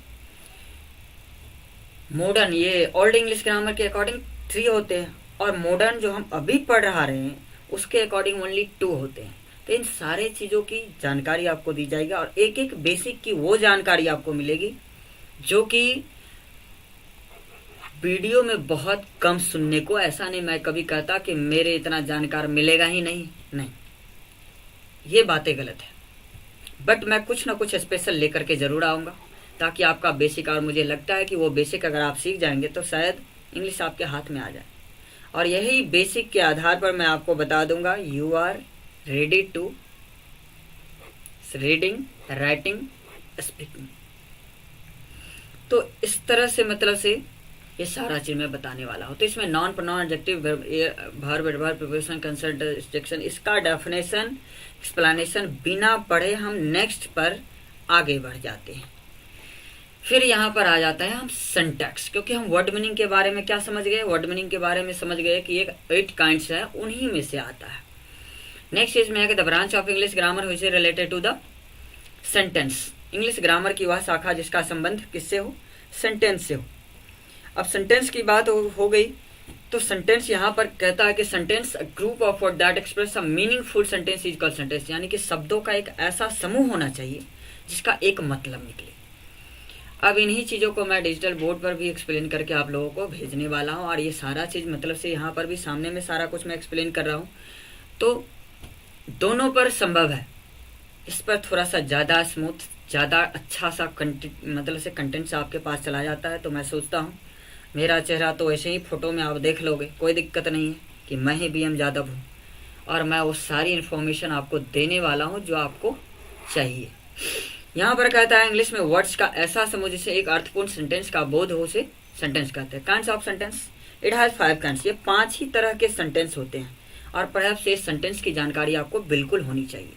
मॉडर्न ये ओल्ड इंग्लिश ग्रामर के अकॉर्डिंग 3 होते हैं, और मॉडर्न जो हम अभी पढ़ रहे हैं उसके अकॉर्डिंग ओनली 2 होते हैं। तो इन सारे चीज़ों की जानकारी आपको दी जाएगी, और एक एक बेसिक की वो जानकारी आपको मिलेगी जो कि वीडियो में बहुत कम सुनने को। ऐसा नहीं मैं कभी कहता कि मेरे इतना जानकार मिलेगा ही नहीं, नहीं, ये बातें गलत है। बट मैं कुछ ना कुछ स्पेशल लेकर के जरूर आऊँगा, ताकि आपका बेसिक, और मुझे लगता है कि वो बेसिक अगर आप सीख जाएंगे तो शायद इंग्लिश आपके हाथ में आ जाए। और यही बेसिक के आधार पर मैं आपको बता दूंगा, you are ready to reading, writing, speaking. तो इस तरह से मतलब से ये सारा चीज मैं बताने वाला हूँ। तो इसमें non, pronoun, adjective, verb, adverb, preposition, consonant, interjection, इसका डेफिनेशन, एक्सप्लेनेशन बिना पढ़े हम नेक्स्ट पर आगे बढ़ जाते हैं। फिर यहाँ पर आ जाता है हम सिंटैक्स, क्योंकि हम वर्ड मीनिंग के बारे में क्या समझ गए, वर्ड मीनिंग के बारे में समझ गए कि एक 8 काइंड्स है, उन्हीं में से आता है। नेक्स्ट इसमें है कि the branch of English grammar which is related to the sentence, English grammar की वह शाखा जिसका संबंध किससे हो, सेंटेंस से हो। अब सेंटेंस की बात हो गई, तो सेंटेंस यहाँ पर कहता है कि sentence group of word that express a meaningful sentence is called sentence, यानी कि शब्दों का एक ऐसा समूह होना चाहिए जिसका एक मतलब निकले। अब इन्हीं चीज़ों को मैं डिजिटल बोर्ड पर भी एक्सप्लेन करके आप लोगों को भेजने वाला हूँ, और ये सारा चीज़ मतलब से यहाँ पर भी सामने में सारा कुछ मैं एक्सप्लेन कर रहा हूँ। तो दोनों पर संभव है, इस पर थोड़ा सा ज़्यादा स्मूथ, ज़्यादा अच्छा सा कंटेंट मतलब से कंटेंट्स आपके पास चला जाता है। तो मैं सोचता हूँ मेरा चेहरा तो ऐसे ही फ़ोटो में आप देख लोगे, कोई दिक्कत नहीं है कि मैं ही BM यादव हूँ, और मैं वो सारी इन्फॉर्मेशन आपको देने वाला हूँ जो आपको चाहिए। यहाँ पर कहता है इंग्लिश में वर्ड्स का ऐसा समूह जिसे एक अर्थपूर्ण सेंटेंस का बोध हो से सेंटेंस कहते हैं। Kinds of sentence, it has 5 kinds, ये 5 ही तरह के सेंटेंस होते हैं, और परहैप्स इस सेंटेंस की जानकारी आपको बिल्कुल होनी चाहिए।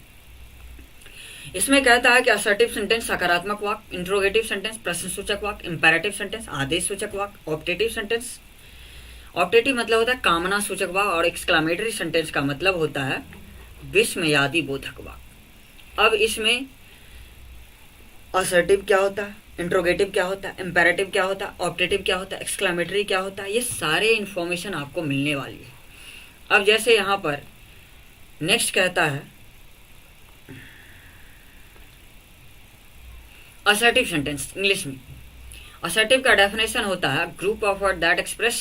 इसमें कहता है कि असर्टिव सेंटेंस सकारात्मक वाक्य, इंट्रोगेटिव सेंटेंस प्रश्नसूचक वाक्य, इंपेरेटिव सेंटेंस आदेशसूचक वाक्य, ऑप्टेटिव सेंटेंस, ऑप्टेटिव मतलब होता है कामना सूचक वाक्य, और एक्सक्लामेटरी सेंटेंस का मतलब होता है विस्मयादि बोधक वाक्य। अब इसमें असर्टिव क्या होता है, इंट्रोगेटिव क्या होता है, इंपेरेटिव क्या होता है, ऑप्टेटिव क्या होता है, एक्सक्लामेटरी क्या होता है, ये सारे इन्फॉर्मेशन आपको मिलने वाली है। अब जैसे यहाँ पर नेक्स्ट कहता है असर्टिव सेंटेंस इंग्लिश में। असर्टिव का डेफिनेशन होता है group of word that express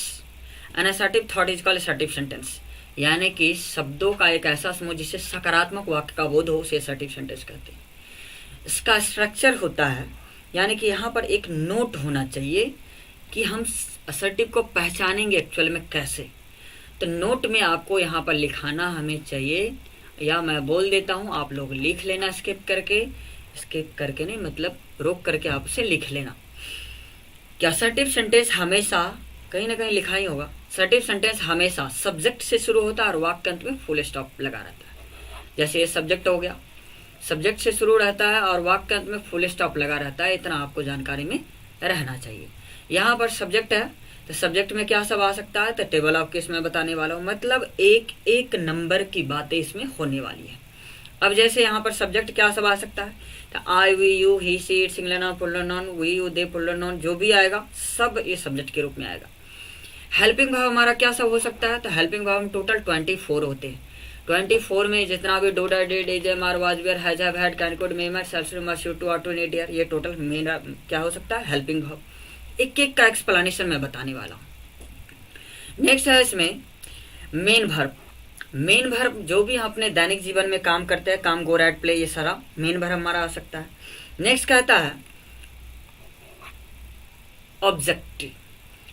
an assertive thought is called assertive sentence, यानी कि शब्दों का एक ऐसा समूह जिससे सकारात्मक वाक्य का बोध हो उसे असर्टिव सेंटेंस कहते हैं। इसका स्ट्रक्चर होता है, यानी कि यहाँ पर एक नोट होना चाहिए कि हम असर्टिव को पहचानेंगे एक्चुअल में कैसे। तो नोट में आपको यहाँ पर लिखाना हमें चाहिए, या मैं बोल देता हूँ, आप लोग लिख लेना स्किप करके नहीं, मतलब रोक करके आप उसे लिख लेना कि असर्टिव सेंटेंस हमेशा कहीं ना कहीं लिखा ही होगा। असर्टिव सेंटेंस हमेशा सब्जेक्ट से शुरू होता है और वाक्य के अंत में फुल स्टॉप लगा रहता है। जैसे ये सब्जेक्ट हो गया, सब्जेक्ट से शुरू रहता है और वाक्य के अंत में फुल स्टॉप लगा रहता है, इतना आपको जानकारी में रहना चाहिए। यहाँ पर सब्जेक्ट है तो सब्जेक्ट में क्या सब आ सकता है, तो टेबल ऑफ केस में बताने वाला हूँ, मतलब एक एक नंबर की बातें इसमें होने वाली है। अब जैसे यहाँ पर सब्जेक्ट क्या सब आ सकता है, तो I, we, you, he, she, it, singular noun, plural noun, we, you, they, plural noun, जो भी आएगा सब ये सब्जेक्ट के रूप में आएगा। हेल्पिंग वर्ब हमारा क्या सब हो सकता है, तो हेल्पिंग वर्ब टोटल 24 होते हैं। 24 में जितना भी do, did, is, am, are, was, were, has, have, had, can, could, may, might, shall, must, should, to, ought, to, need, here, ये टोटल मेरा क्या हो सकता है, हेल्पिंग वर्ब। एक एक का एक्सप्लेनेशन मैं बताने वाला हूँ। नेक्स्ट है इसमें मेन वर्ब। मेन वर्ब जो भी हम अपने दैनिक जीवन में काम करते हैं, काम, गो, राइट, प्ले, ये सारा मेन वर्ब हमारा आ सकता है। नेक्स्ट कहता है ऑब्जेक्ट।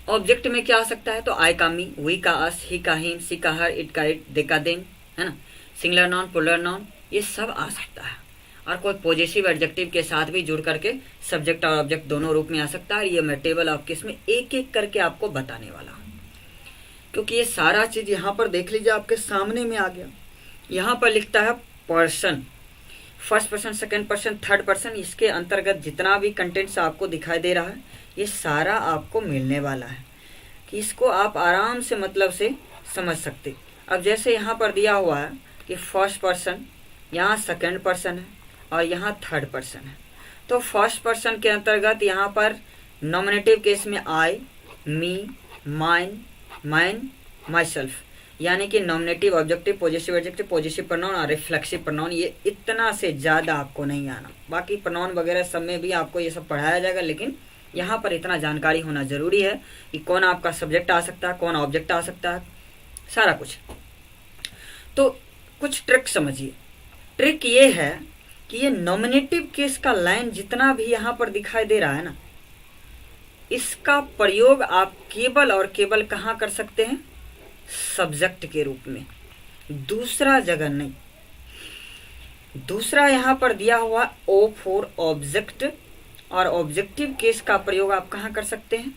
ऑब्जेक्ट में क्या आ सकता है, तो आई का मी, वी का अस, ही का हिम, सी का हर, इट का इट, दे का देम, है ना, सिंगुलर नाउन, प्लूरल नाउन, ये सब आ सकता है। और कोई पॉजिटिव एडजेक्टिव के साथ भी जुड़ करके सब्जेक्ट और ऑब्जेक्ट दोनों रूप में आ सकता है। ये मैं टेबल ऑफ केस में एक एक करके आपको बताने वाला हूँ, क्योंकि ये सारा चीज यहाँ पर देख लीजिए आपके सामने में आ गया। यहाँ पर लिखता है person, first person, second person, third person, इसके अंतर्गत जितना भी कंटेंट्स आपको दिखाई दे रहा है ये सारा आपको मिलने वाला है, कि इसको आप आराम से मतलब से समझ सकते। अब जैसे यहाँ पर दिया हुआ है कि फर्स्ट पर्सन, यहाँ सेकंड पर्सन है और यहाँ थर्ड पर्सन है, तो फर्स्ट पर्सन के अंतर्गत यहाँ पर नॉमिनेटिव केस में आई, मी, माइन, माइन, माई सेल्फ, यानी कि nominative, objective, positive adjective, positive pronoun और रिफ्लेक्सिव प्रोनाउन, ये इतना से ज़्यादा आपको नहीं आना। बाकी प्रोनाउन वगैरह सब में भी आपको ये सब पढ़ाया जाएगा, लेकिन यहाँ पर इतना जानकारी होना जरूरी है कि कौन आपका सब्जेक्ट आ सकता है, कौन ऑब्जेक्ट आ सकता है, सारा कुछ। तो कुछ ट्रिक समझिए। ट्रिक ये है कि ये नॉमिनेटिव केस का लाइन जितना भी यहाँ पर दिखाई दे रहा है ना, इसका प्रयोग आप केवल और केवल कहाँ कर सकते हैं, सब्जेक्ट के रूप में, दूसरा जगह नहीं। दूसरा यहाँ पर दिया हुआ ओ फॉर ऑब्जेक्ट, और ऑब्जेक्टिव केस का प्रयोग आप कहाँ कर सकते हैं,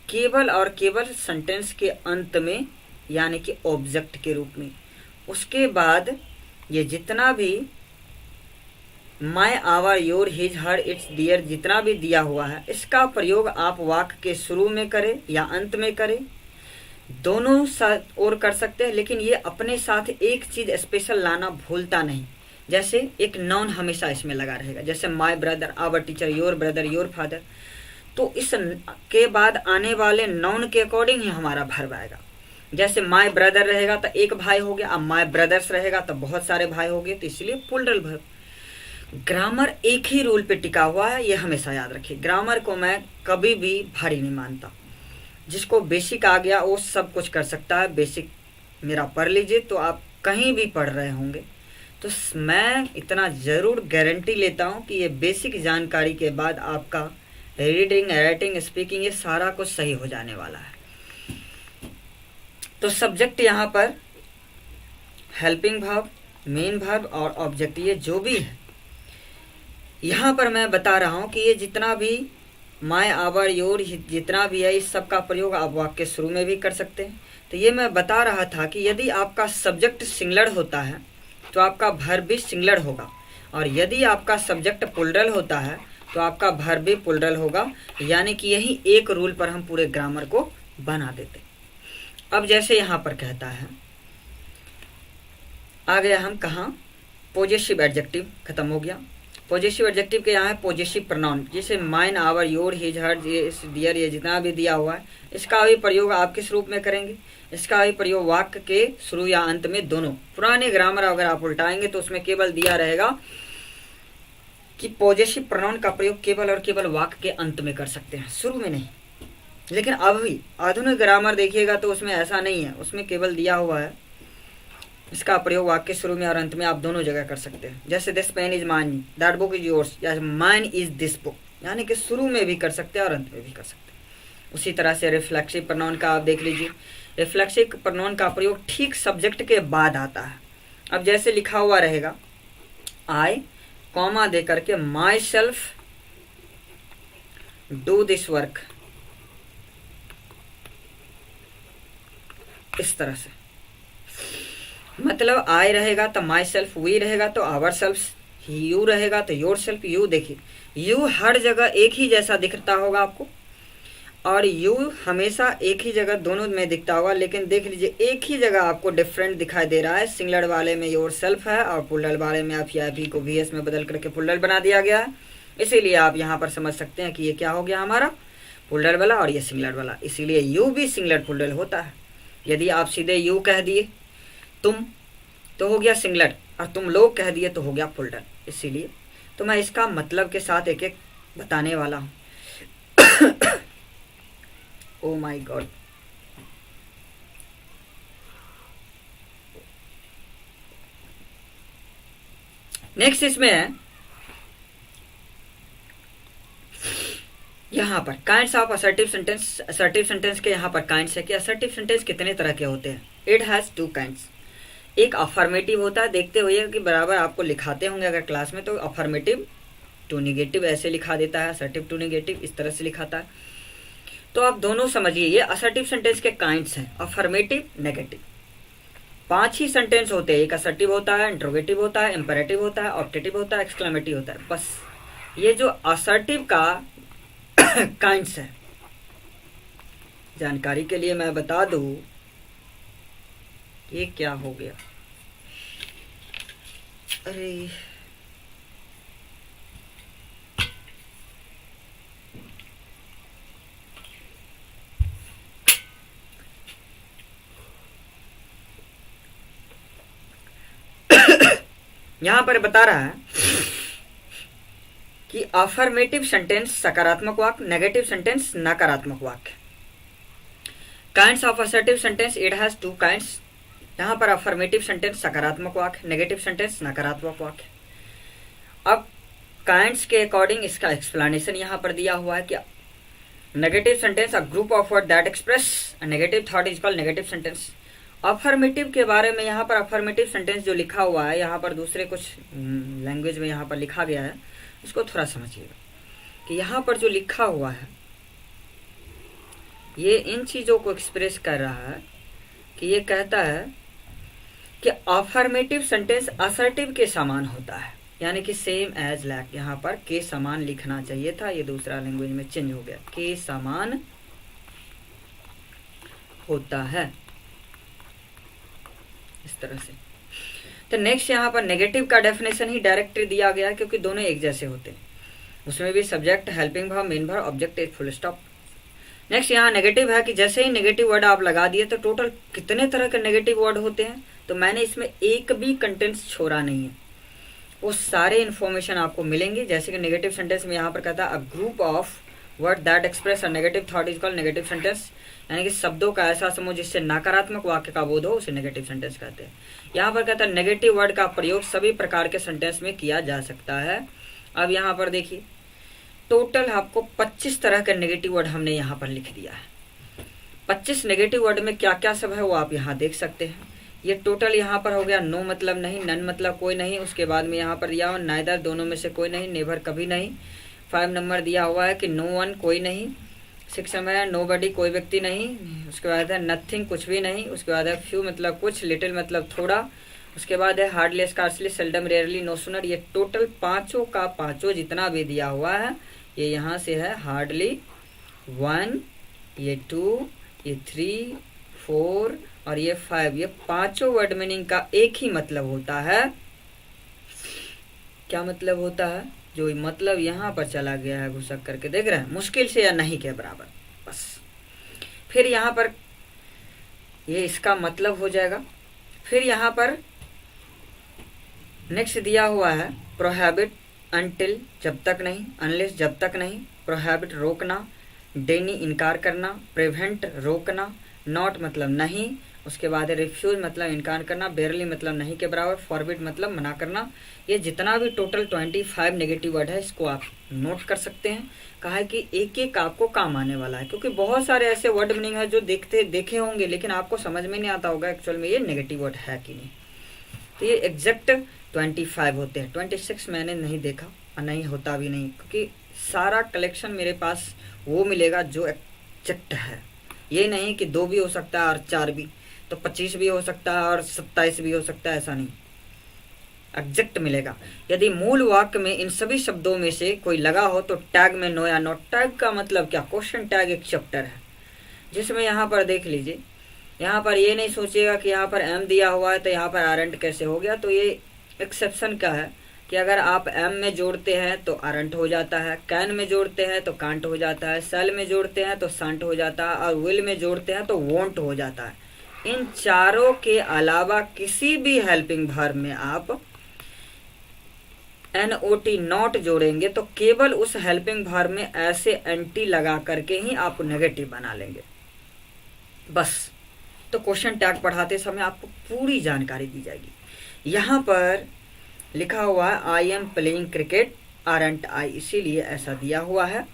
केवल और केवल सेंटेंस के अंत में, यानी कि ऑब्जेक्ट के रूप में। उसके बाद ये जितना भी my, our, your, his, her, its, their जितना भी दिया हुआ है, इसका प्रयोग आप वाक्य के शुरू में करें या अंत में करें, दोनों साथ और कर सकते हैं। लेकिन ये अपने साथ एक चीज स्पेशल लाना भूलता नहीं, जैसे एक नाउन हमेशा इसमें लगा रहेगा, जैसे my brother, our teacher, your brother, your father, तो इस के बाद आने वाले नाउन के अकॉर्डिंग ही हमारा वर्ब आएगा। जैसे माय ब्रदर रहेगा तो एक भाई हो गया, अब माय ब्रदर्स रहेगा तो बहुत सारे भाई हो गए, तो इसलिए प्लूरल वर्ब। ग्रामर एक ही रूल पे टिका हुआ है, ये हमेशा याद रखिए। ग्रामर को मैं कभी भी भारी नहीं मानता, जिसको बेसिक आ गया वो सब कुछ कर सकता है। बेसिक मेरा पढ़ लीजिए तो आप कहीं भी पढ़ रहे होंगे, तो मैं इतना ज़रूर गारंटी लेता हूँ कि ये बेसिक जानकारी के बाद आपका रीडिंग, राइटिंग, स्पीकिंग, ये सारा कुछ सही हो जाने वाला है। तो सब्जेक्ट यहाँ पर हेल्पिंग वर्ब, मेन वर्ब और ऑब्जेक्ट, ये जो भी है यहाँ पर मैं बता रहा हूँ कि ये जितना भी माय, आवर, योर जितना भी है, इस सब का प्रयोग आप वाक्य के शुरू में भी कर सकते हैं। तो ये मैं बता रहा था कि यदि आपका सब्जेक्ट सिंगुलर होता है तो आपका वर्ब भी सिंगुलर होगा, और यदि आपका सब्जेक्ट प्लूरल होता है तो आपका वर्ब भी प्लूरल होगा। यानी कि यही एक रूल पर हम पूरे ग्रामर को बना देते। अब जैसे यहाँ पर कहता है, आ गया हम कहाँ, पॉजिटिव एडजेक्टिव खत्म हो गया। पॉजिटिव एडजेक्टिव के यहाँ है पॉजिटिव प्रोनाउन, जैसे mine, our, your, his, her, their, ये जितना भी दिया हुआ है, इसका भी प्रयोग आप किस रूप में करेंगे, इसका भी प्रयोग वाक्य के शुरू या अंत में, दोनों। पुराने ग्रामर अगर आप उल्टाएंगे तो उसमें केवल दिया रहेगा कि पॉजेसिव प्रोनाउन का प्रयोग केवल और केवल वाक्य के अंत में कर सकते हैं, शुरू में नहीं। लेकिन अभी आधुनिक ग्रामर देखिएगा तो उसमें ऐसा नहीं है, उसमें केवल दिया हुआ है इसका प्रयोग वाक्य शुरू में और अंत में आप दोनों जगह कर सकते हैं। जैसे this pen is mine, that book is yours, या माइन इज दिस बुक, यानी कि शुरू में भी कर सकते हैं और अंत में भी कर सकते हैं। उसी तरह से रिफ्लेक्सिव प्रोनाउन का आप देख लीजिए, रिफ्लेक्सिव प्रोनाउन का प्रयोग ठीक सब्जेक्ट के बाद आता है। अब जैसे लिखा हुआ रहेगा आई कॉमा दे करके my self do this work, इस तरह से मतलब आई रहेगा तो माई सेल्फ, वी रहेगा तो आवर सेल्फ, यू रहेगा तो योर सेल्फ। यू देखिए, यू हर जगह एक ही जैसा दिखता होगा आपको, और यू हमेशा एक ही जगह दोनों में दिखता होगा, लेकिन देख लीजिए एक ही जगह आपको डिफरेंट दिखाई दे रहा है। सिंगुलर वाले में योर सेल्फ है और प्लूरल वाले में आप या भी को वी एस में बदल करके प्लूरल बना दिया गया है। इसीलिए आप यहाँ पर समझ सकते हैं कि ये क्या हो गया हमारा प्लूरल वाला और ये सिंगुलर वाला, इसीलिए यू भी सिंगुलर प्लूरल होता है। यदि आप सीधे यू कह दिए तुम तो हो गया सिंगुलर, और तुम लोग कह दिए तो हो गया प्लूरल। इसीलिए तो मैं इसका मतलब के साथ एक एक बताने वाला हूँ। ओ माय गॉड, नेक्स्ट इसमें है यहाँ पर kinds of assertive sentence. Assertive sentence के यहाँ पर काइंड्स है कि असर्टिव सेंटेंस कितने तरह के होते हैं। It has two kinds. एक अफर्मेटिव होता है, देखते हुए कि बराबर आपको लिखाते होंगे अगर क्लास में, तो अफर्मेटिव टू निगेटिव ऐसे लिखा देता है, असर्टिव टू निगेटिव इस तरह से लिखाता है। तो आप दोनों समझिए, ये असर्टिव सेंटेंस के काइंड्स हैं, अफर्मेटिव, नेगेटिव। 5 ही सेंटेंस होते हैं, एक असर्टिव होता है, इंट्रोगेटिव होता है, इंपेरेटिव होता है, ऑप्टेटिव होता है, एक्सक्लेमेटिव होता है। बस ये जो असर्टिव का काइंड्स है, जानकारी के लिए मैं बता दूं ये क्या हो गया। अरे यहां पर बता रहा है कि अफर्मेटिव सेंटेंस सकारात्मक वाक्य, नेगेटिव सेंटेंस नकारात्मक वाक्य। Kinds of assertive sentence, it has 2 kinds. यहाँ पर अफर्मेटिव सेंटेंस सकारात्मक वाक्य, नेगेटिव सेंटेंस नकारात्मक वाक्य। अब काइंड्स के अकॉर्डिंग इसका एक्सप्लेनेशन यहाँ पर दिया हुआ है कि negative sentence a group of word that express a negative thought is called negative sentence. Affirmative के बारे में यहाँ पर अफर्मेटिव सेंटेंस जो लिखा हुआ है, यहाँ पर दूसरे कुछ लैंग्वेज में यहाँ पर लिखा गया है, उसको थोड़ा समझिएगा कि यहाँ पर जो लिखा हुआ है ये इन चीज़ों को एक्सप्रेस कर रहा है कि ये कहता है कि अफर्मेटिव सेंटेंस असर्टिव के समान होता है, यानी कि सेम एज लैक। यहाँ पर के समान लिखना चाहिए था, ये दूसरा लैंग्वेज में चेंज हो गया, के समान होता है, इस तरह से। तो नेक्स्ट यहाँ पर नेगेटिव का डेफिनेशन ही डायरेक्ट दिया गया है, क्योंकि दोनों एक जैसे होते हैं, उसमें भी subject, helping verb, main verb, object, एक फुल स्टॉप। नेक्स्ट यहाँ नेगेटिव है कि जैसे ही नेगेटिव वर्ड आप लगा दिए तो टोटल कितने तरह के नेगेटिव वर्ड होते हैं, तो मैंने इसमें एक भी कंटेंट्स छोड़ा नहीं है, वो सारे इन्फॉर्मेशन आपको मिलेंगे। जैसे कि नेगेटिव सेंटेंस में यहाँ पर कहता है a group of word that express a negative thought is called negative sentence, यानी कि शब्दों का ऐसा समूह जिससे नकारात्मक वाक्य का बोध हो उसे नेगेटिव सेंटेंस कहते हैं। यहाँ पर कहता है नेगेटिव वर्ड का प्रयोग सभी प्रकार के सेंटेंस में किया जा सकता है। अब यहाँ पर देखिए टोटल आपको 25 तरह के नेगेटिव वर्ड हमने यहाँ पर लिख दिया है। 25 नेगेटिव वर्ड में क्या क्या सब है वो आप यहाँ देख सकते हैं। ये टोटल यहाँ पर हो गया नो मतलब नहीं, नन मतलब कोई नहीं, उसके बाद में यहाँ पर दिया हुआ नाइदर दोनों में से कोई नहीं, नेवर कभी नहीं। 5 नंबर दिया हुआ है कि नो वन कोई नहीं। 6 नंबर है नो बडी कोई व्यक्ति नहीं। उसके बाद है नथिंग कुछ भी नहीं। उसके बाद है फ्यू मतलब कुछ, लिटिल मतलब थोड़ा। उसके बाद है hardly, scarcely, seldom, rarely, no sooner. ये टोटल पाँचों का पाँचों जितना भी दिया हुआ है ये यहाँ से है हार्डली 1, ये 2, ये 3, 4 और ये 5। ये पांचों वर्ड मीनिंग का एक ही मतलब होता है। क्या मतलब होता है? जो मतलब यहाँ पर चला गया है घुसक करके, देख रहे हैं, मुश्किल से या नहीं के बराबर, बस। फिर यहाँ पर ये इसका मतलब हो जाएगा। फिर यहाँ पर नेक्स्ट दिया हुआ है प्रोहिबिट अनटिल जब तक नहीं, अनलेस जब तक नहीं, प्रोहिबिट रोकना, डेनी इनकार करना, प्रिवेंट रोकना, नॉट मतलब नहीं, उसके बाद रिफ्यूज मतलब इनकार करना, बेरली मतलब नहीं के बराबर, फॉरबिड मतलब मना करना। ये जितना भी टोटल 25 नेगेटिव वर्ड है इसको आप नोट कर सकते हैं। कहा है कि एक एक आपको काम आने वाला है, क्योंकि बहुत सारे ऐसे वर्ड मीनिंग है जो देखे होंगे लेकिन आपको समझ में नहीं आता होगा एक्चुअल में ये नेगेटिव वर्ड है कि नहीं। तो ये एग्जैक्ट 25 होते हैं, 26 मैंने नहीं देखा और नहीं होता भी नहीं, क्योंकि सारा कलेक्शन मेरे पास वो मिलेगा जो एग्जैक्ट है। ये नहीं कि 2 भी हो सकता है और 4 भी, तो 25 भी हो सकता है और 27 भी हो सकता है, ऐसा नहीं, एग्जैक्ट मिलेगा। यदि मूल वाक्य में इन सभी शब्दों में से कोई लगा हो तो टैग में नो या नॉट। टैग का मतलब क्या, क्वेश्चन टैग एक चैप्टर है जिसमें यहाँ पर देख लीजिए, यहाँ पर ये नहीं सोचिएगा कि यहाँ पर एम दिया हुआ है तो यहाँ पर आरंट कैसे हो गया। तो ये एक्सेप्शन का है कि अगर आप एम में जोड़ते हैं तो आरंट हो जाता है, कैन में जोड़ते हैं तो कांट हो जाता है, सेल में जोड़ते हैं तो सांट हो जाता है, और विल में जोड़ते हैं तो वोंट हो जाता है। इन चारों के अलावा किसी भी हेल्पिंग वर्ब में आप NOT नॉट जोड़ेंगे तो केवल उस हेल्पिंग वर्ब में ऐसे एंटी लगा करके ही आप नेगेटिव बना लेंगे बस। तो क्वेश्चन टैग पढ़ाते समय आपको पूरी जानकारी दी जाएगी। यहाँ पर लिखा हुआ है I am playing cricket aren't I, इसीलिए ऐसा दिया हुआ है,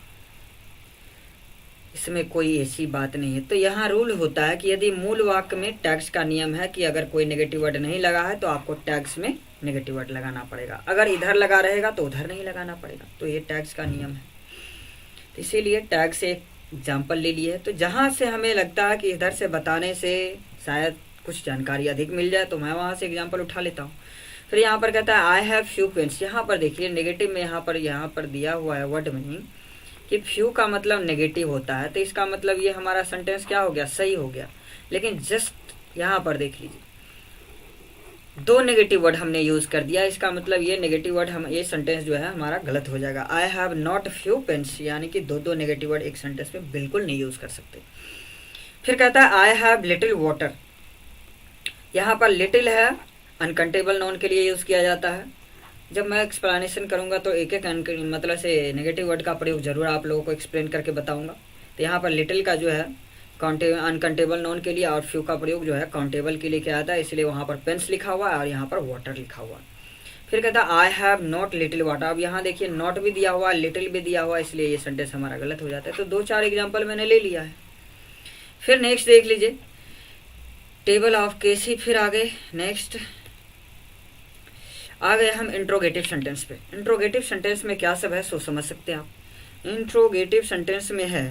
इसमें कोई ऐसी बात नहीं है। तो यहाँ रूल होता है कि यदि मूल वाक्य में टैग्स का नियम है कि अगर कोई नेगेटिव वर्ड नहीं लगा है तो आपको टैग्स में नेगेटिव वर्ड लगाना पड़ेगा, अगर इधर लगा रहेगा तो उधर नहीं लगाना पड़ेगा। तो ये टैग्स का नियम है, तो इसीलिए टैग से एक एग्जाम्पल ले लिए। तो जहाँ से हमें लगता है कि इधर से बताने से शायद कुछ जानकारी अधिक मिल जाए तो मैं वहाँ से एग्जाम्पल उठा लेता हूँ। फिर यहाँ पर कहता है आई हैव फ्यू पेन्स। यहाँ पर देखिए नेगेटिव में यहाँ पर दिया हुआ है वर्ड मीनिंग कि फ्यू का मतलब नेगेटिव होता है, तो इसका मतलब ये हमारा सेंटेंस क्या हो गया, सही हो गया। लेकिन जस्ट यहाँ पर देख लीजिए 2 नेगेटिव वर्ड हमने यूज कर दिया, इसका मतलब ये नेगेटिव वर्ड हम ये सेंटेंस जो है हमारा गलत हो जाएगा। I have not few pens, यानी कि 2 नेगेटिव वर्ड एक सेंटेंस में बिल्कुल नहीं यूज कर सकते। फिर कहता है आई हैव लिटिल वाटर। यहाँ पर लिटिल है अनकाउंटेबल नाउन के लिए यूज किया जाता है। जब मैं एक्सप्लेनेशन करूंगा तो एक एक मतलब से नेगेटिव वर्ड का प्रयोग जरूर आप लोगों को एक्सप्लेन करके बताऊंगा। तो यहाँ पर लिटिल का जो है अनकाउंटेबल नाउन के लिए और फ्यू का प्रयोग जो है काउंटेबल के लिए किया जाता है, इसलिए वहाँ पर पेन्स लिखा हुआ है और यहाँ पर वाटर लिखा हुआ है। फिर कहता है आई हैव नॉट लिटिल वाटर। अब यहाँ देखिए नॉट भी दिया हुआ है, लिटिल भी दिया हुआ है, इसलिए ये सेंटेंस हमारा गलत हो जाता है। तो 2-4 एग्जाम्पल मैंने ले लिया है। फिर नेक्स्ट देख लीजिए टेबल ऑफ केसी। फिर आगे नेक्स्ट आ गए हम इंट्रोगेटिव सेंटेंस पे। इंट्रोगेटिव सेंटेंस में क्या सब है सो समझ सकते हैं आप। इंट्रोगेटिव सेंटेंस में है,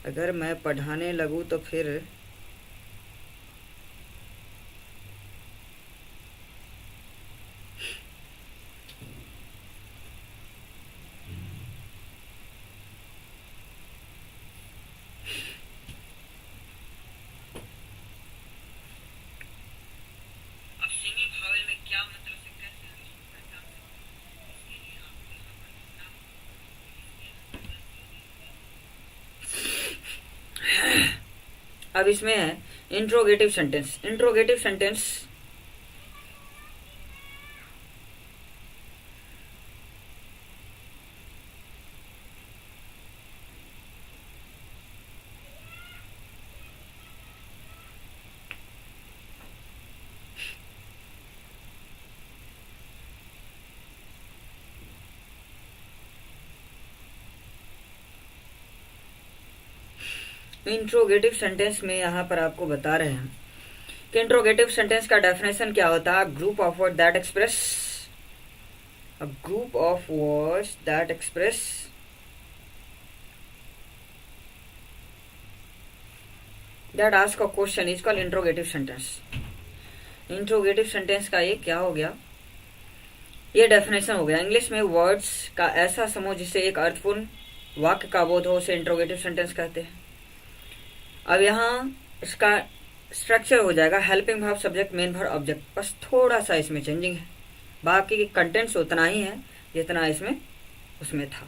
अगर मैं पढ़ाने लगूँ तो फिर अब इसमें है interrogative sentence. Interrogative sentence interrogative sentence में यहाँ पर आपको बता रहे हैं कि इंट्रोगेटिव सेंटेंस का डेफिनेशन क्या होता है। Group of word that express a group of words that express that ask a question is called interrogative sentence. Interrogative sentence का ये क्या हो गया, ये डेफिनेशन हो गया। इंग्लिश में वर्ड्स का ऐसा समूह जिससे एक अर्थपूर्ण वाक्य का बोध हो उसे इंट्रोगेटिव सेंटेंस कहते हैं। अब यहाँ इसका स्ट्रक्चर हो जाएगा helping verb, subject, main verb, object, बस थोड़ा सा इसमें चेंजिंग है, बाकी कंटेंट्स उतना ही है जितना इसमें उसमें था।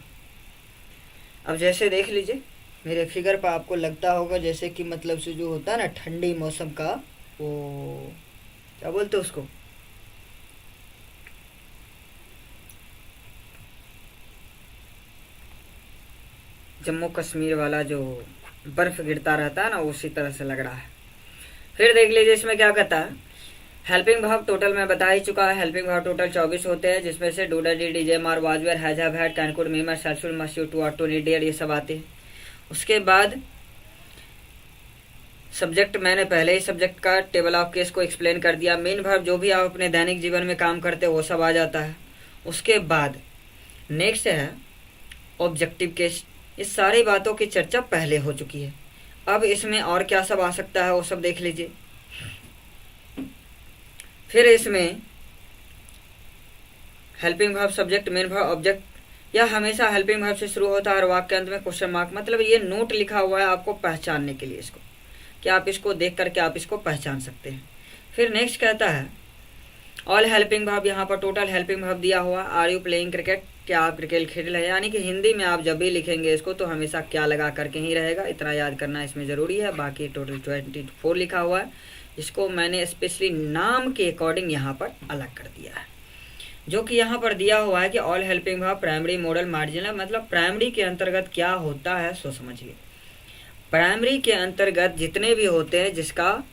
अब जैसे देख लीजिए मेरे फिगर पर आपको लगता होगा जैसे कि मतलब से जो होता है ना ठंडी मौसम का वो क्या बोलते हैं उसको, जम्मू कश्मीर वाला जो बर्फ गिरता रहता है ना, उसी तरह से लग रहा है। फिर देख लीजिए इसमें क्या कहता है। हेल्पिंग वर्ब टोटल मैं बता ही चुका है। हेल्पिंग वर्ब टोटल 24 होते हैं, जिसमें से डू डू डिड डीजे मार was were has have had can could may must shall should must यू to ought to need dare, ये सब आते हैं। उसके बाद सब्जेक्ट, मैंने पहले ही सब्जेक्ट का टेबल ऑफ केस को एक्सप्लेन कर दिया। मेन वर्ब जो भी आप अपने दैनिक जीवन में काम करते हो वो सब आ जाता है। उसके बाद नेक्स्ट है ऑब्जेक्टिव केस। इस सारी बातों की चर्चा पहले हो चुकी है। अब इसमें और क्या सब आ सकता है वो सब देख लीजिए। फिर इसमें helping verb, subject, main verb, object, या हमेशा हेल्पिंग वर्ब से शुरू होता है और वाक्य के अंत में क्वेश्चन मार्क। मतलब ये नोट लिखा हुआ है आपको पहचानने के लिए इसको, कि आप इसको देख करके आप इसको पहचान सकते हैं। फिर नेक्स्ट कहता है ऑल हेल्पिंग वर्ब। यहाँ पर टोटल हेल्पिंग वर्ब दिया हुआ। आर यू प्लेइंग क्रिकेट, क्या आप क्रिकेट खेल रहे हैं। यानी कि हिंदी में आप जब भी लिखेंगे इसको तो हमेशा क्या लगा करके ही रहेगा, इतना याद करना इसमें ज़रूरी है। बाकी टोटल 24 लिखा हुआ है। इसको मैंने स्पेशली नाम के अकॉर्डिंग यहाँ पर अलग कर दिया है, जो कि यहाँ पर दिया हुआ है कि all helping verb primary, model, marginal. मतलब प्राइमरी के अंतर्गत क्या होता है सो समझिए। प्राइमरी के अंतर्गत जितने भी होते हैं जिसका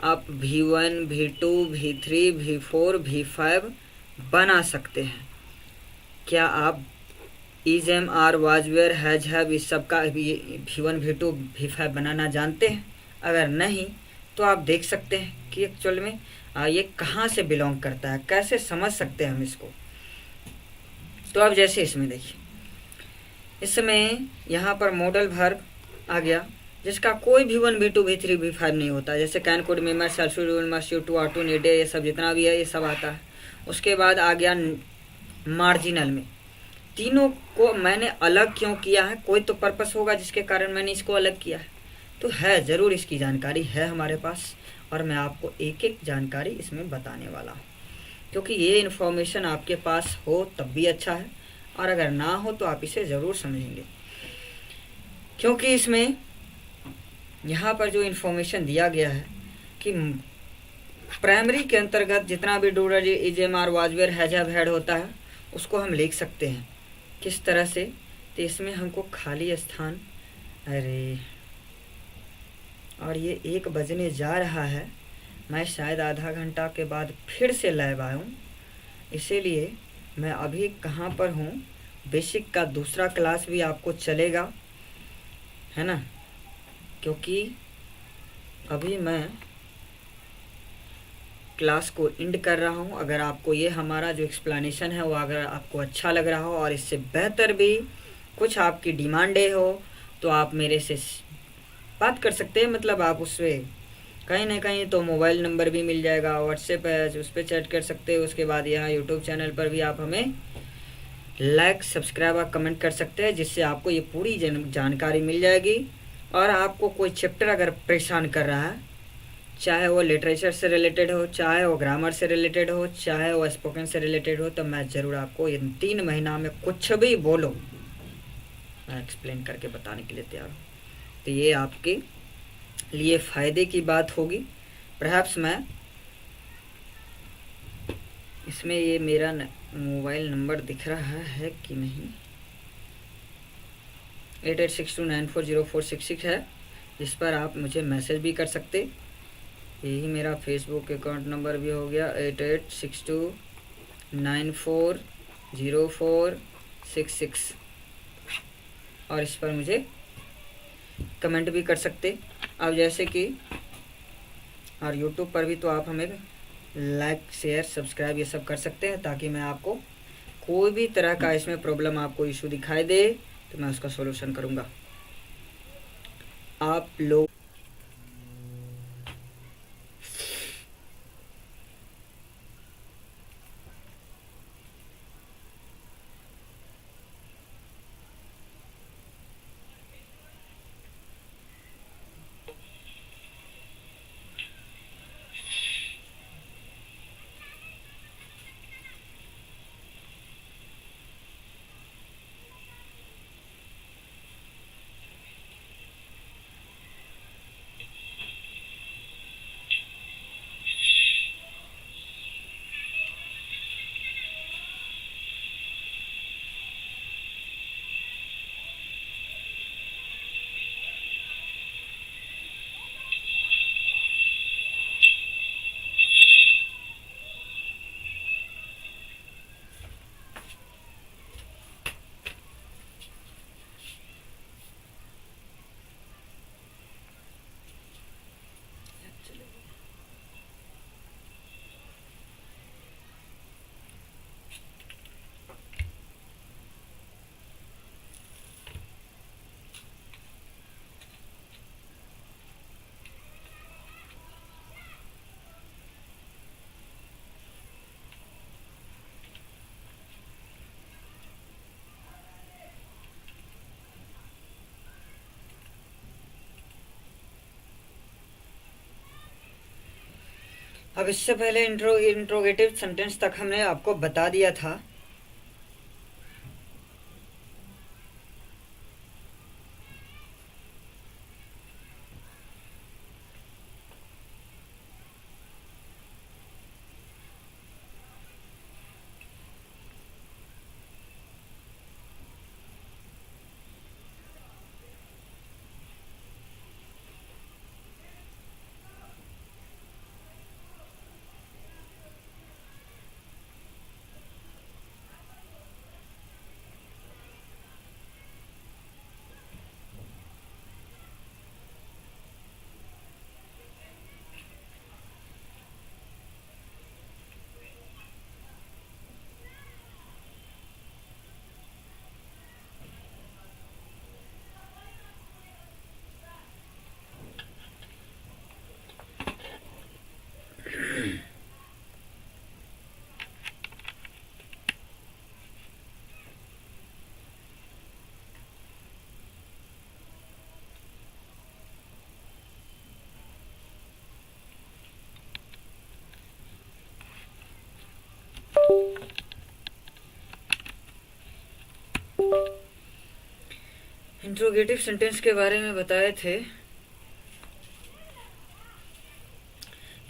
आप V1, V2, V3, V4, V5 बना सकते हैं। क्या आप is, am, are, was, were, has, have इस सब का V1, V2, V5 बनाना जानते हैं? अगर नहीं तो आप देख सकते हैं कि एक्चुअल में ये कहाँ से बिलोंग करता है, कैसे समझ सकते हैं हम इसको। तो अब जैसे इसमें देखिए, इसमें यहाँ पर मॉडल वर्ब आ गया जिसका कोई V1, V2, V3, V5 नहीं होता। जैसे can, could, may, must, shall, should, will, must, यू, टू, आर टू, नीड, ये सब जितना भी है ये सब आता है। उसके बाद आ गया मार्जिनल में। तीनों को मैंने अलग क्यों किया है, कोई तो पर्पस होगा जिसके कारण मैंने इसको अलग किया है। तो है ज़रूर, इसकी जानकारी है हमारे पास और मैं आपको एक एक जानकारी इसमें बताने वाला हूँ, क्योंकि ये इन्फॉर्मेशन आपके पास हो तब भी अच्छा है और अगर ना हो तो आप इसे ज़रूर समझेंगे। क्योंकि इसमें यहाँ पर जो इन्फॉर्मेशन दिया गया है कि प्राइमरी के अंतर्गत जितना भी do, do, is, am, are, was, were, has, have, had होता है उसको हम लिख सकते हैं किस तरह से। तो इसमें हमको खाली स्थान, अरे और ये 1 बजने जा रहा है, मैं शायद आधा घंटा के बाद फिर से लाइव आऊँ, इसीलिए मैं अभी कहाँ पर हूँ। बेसिक का दूसरा क्लास भी आपको चलेगा, है ना, क्योंकि अभी मैं क्लास को एंड कर रहा हूँ। अगर आपको ये हमारा जो एक्सप्लेनेशन है वो अगर आपको अच्छा लग रहा हो और इससे बेहतर भी कुछ आपकी डिमांडें हो तो आप मेरे से बात कर सकते हैं। मतलब आप उससे कहीं ना कहीं तो मोबाइल नंबर भी मिल जाएगा, व्हाट्सएप है उस पर चैट कर सकते हैं। उसके बाद यहाँ यूट्यूब चैनल पर भी आप हमें लाइक, सब्सक्राइब और कमेंट कर सकते हैं, जिससे आपको ये पूरी जानकारी मिल जाएगी। और आपको कोई चैप्टर अगर परेशान कर रहा है, चाहे वो लिटरेचर से रिलेटेड हो, चाहे वो ग्रामर से रिलेटेड हो, चाहे वो स्पोकन से रिलेटेड हो, तो मैं ज़रूर आपको इन 3 महीना में कुछ भी बोलो मैं एक्सप्लेन करके बताने के लिए तैयार हूँ। तो ये आपके लिए फ़ायदे की बात होगी। परहैप्स मैं इसमें ये मेरा मोबाइल नंबर दिख रहा है कि नहीं, 8862940466 है, जिस पर आप मुझे मैसेज भी कर सकते। यही मेरा फेसबुक अकाउंट नंबर भी हो गया 8862940466, और इस पर मुझे कमेंट भी कर सकते। अब जैसे कि और यूट्यूब पर भी तो आप हमें लाइक, शेयर, सब्सक्राइब ये सब कर सकते हैं, ताकि मैं आपको कोई भी तरह का इसमें प्रॉब्लम, आपको इशू दिखाई दे तो मैं उसका सॉल्यूशन करूँगा। आप लोग अब इससे पहले इंट्रोगेटिव सेंटेंस तक हमने आपको बता दिया था। इंट्रोगेटिव सेंटेंस के बारे में बताए थे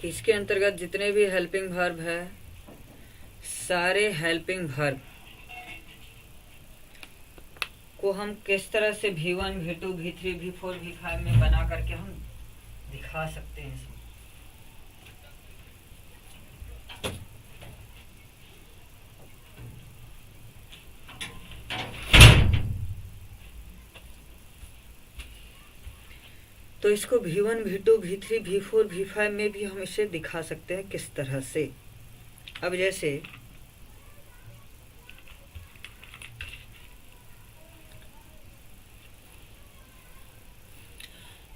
कि इसके अंतर्गत जितने भी हेल्पिंग वर्ब है, सारे हेल्पिंग वर्ब को हम किस तरह से V1, V2, V3, V4, V5 में बना करके हम दिखा सकते हैं इसमें। तो इसको V1, V2, V3, V4, V5 में भी हम इसे दिखा सकते हैं किस तरह से। अब जैसे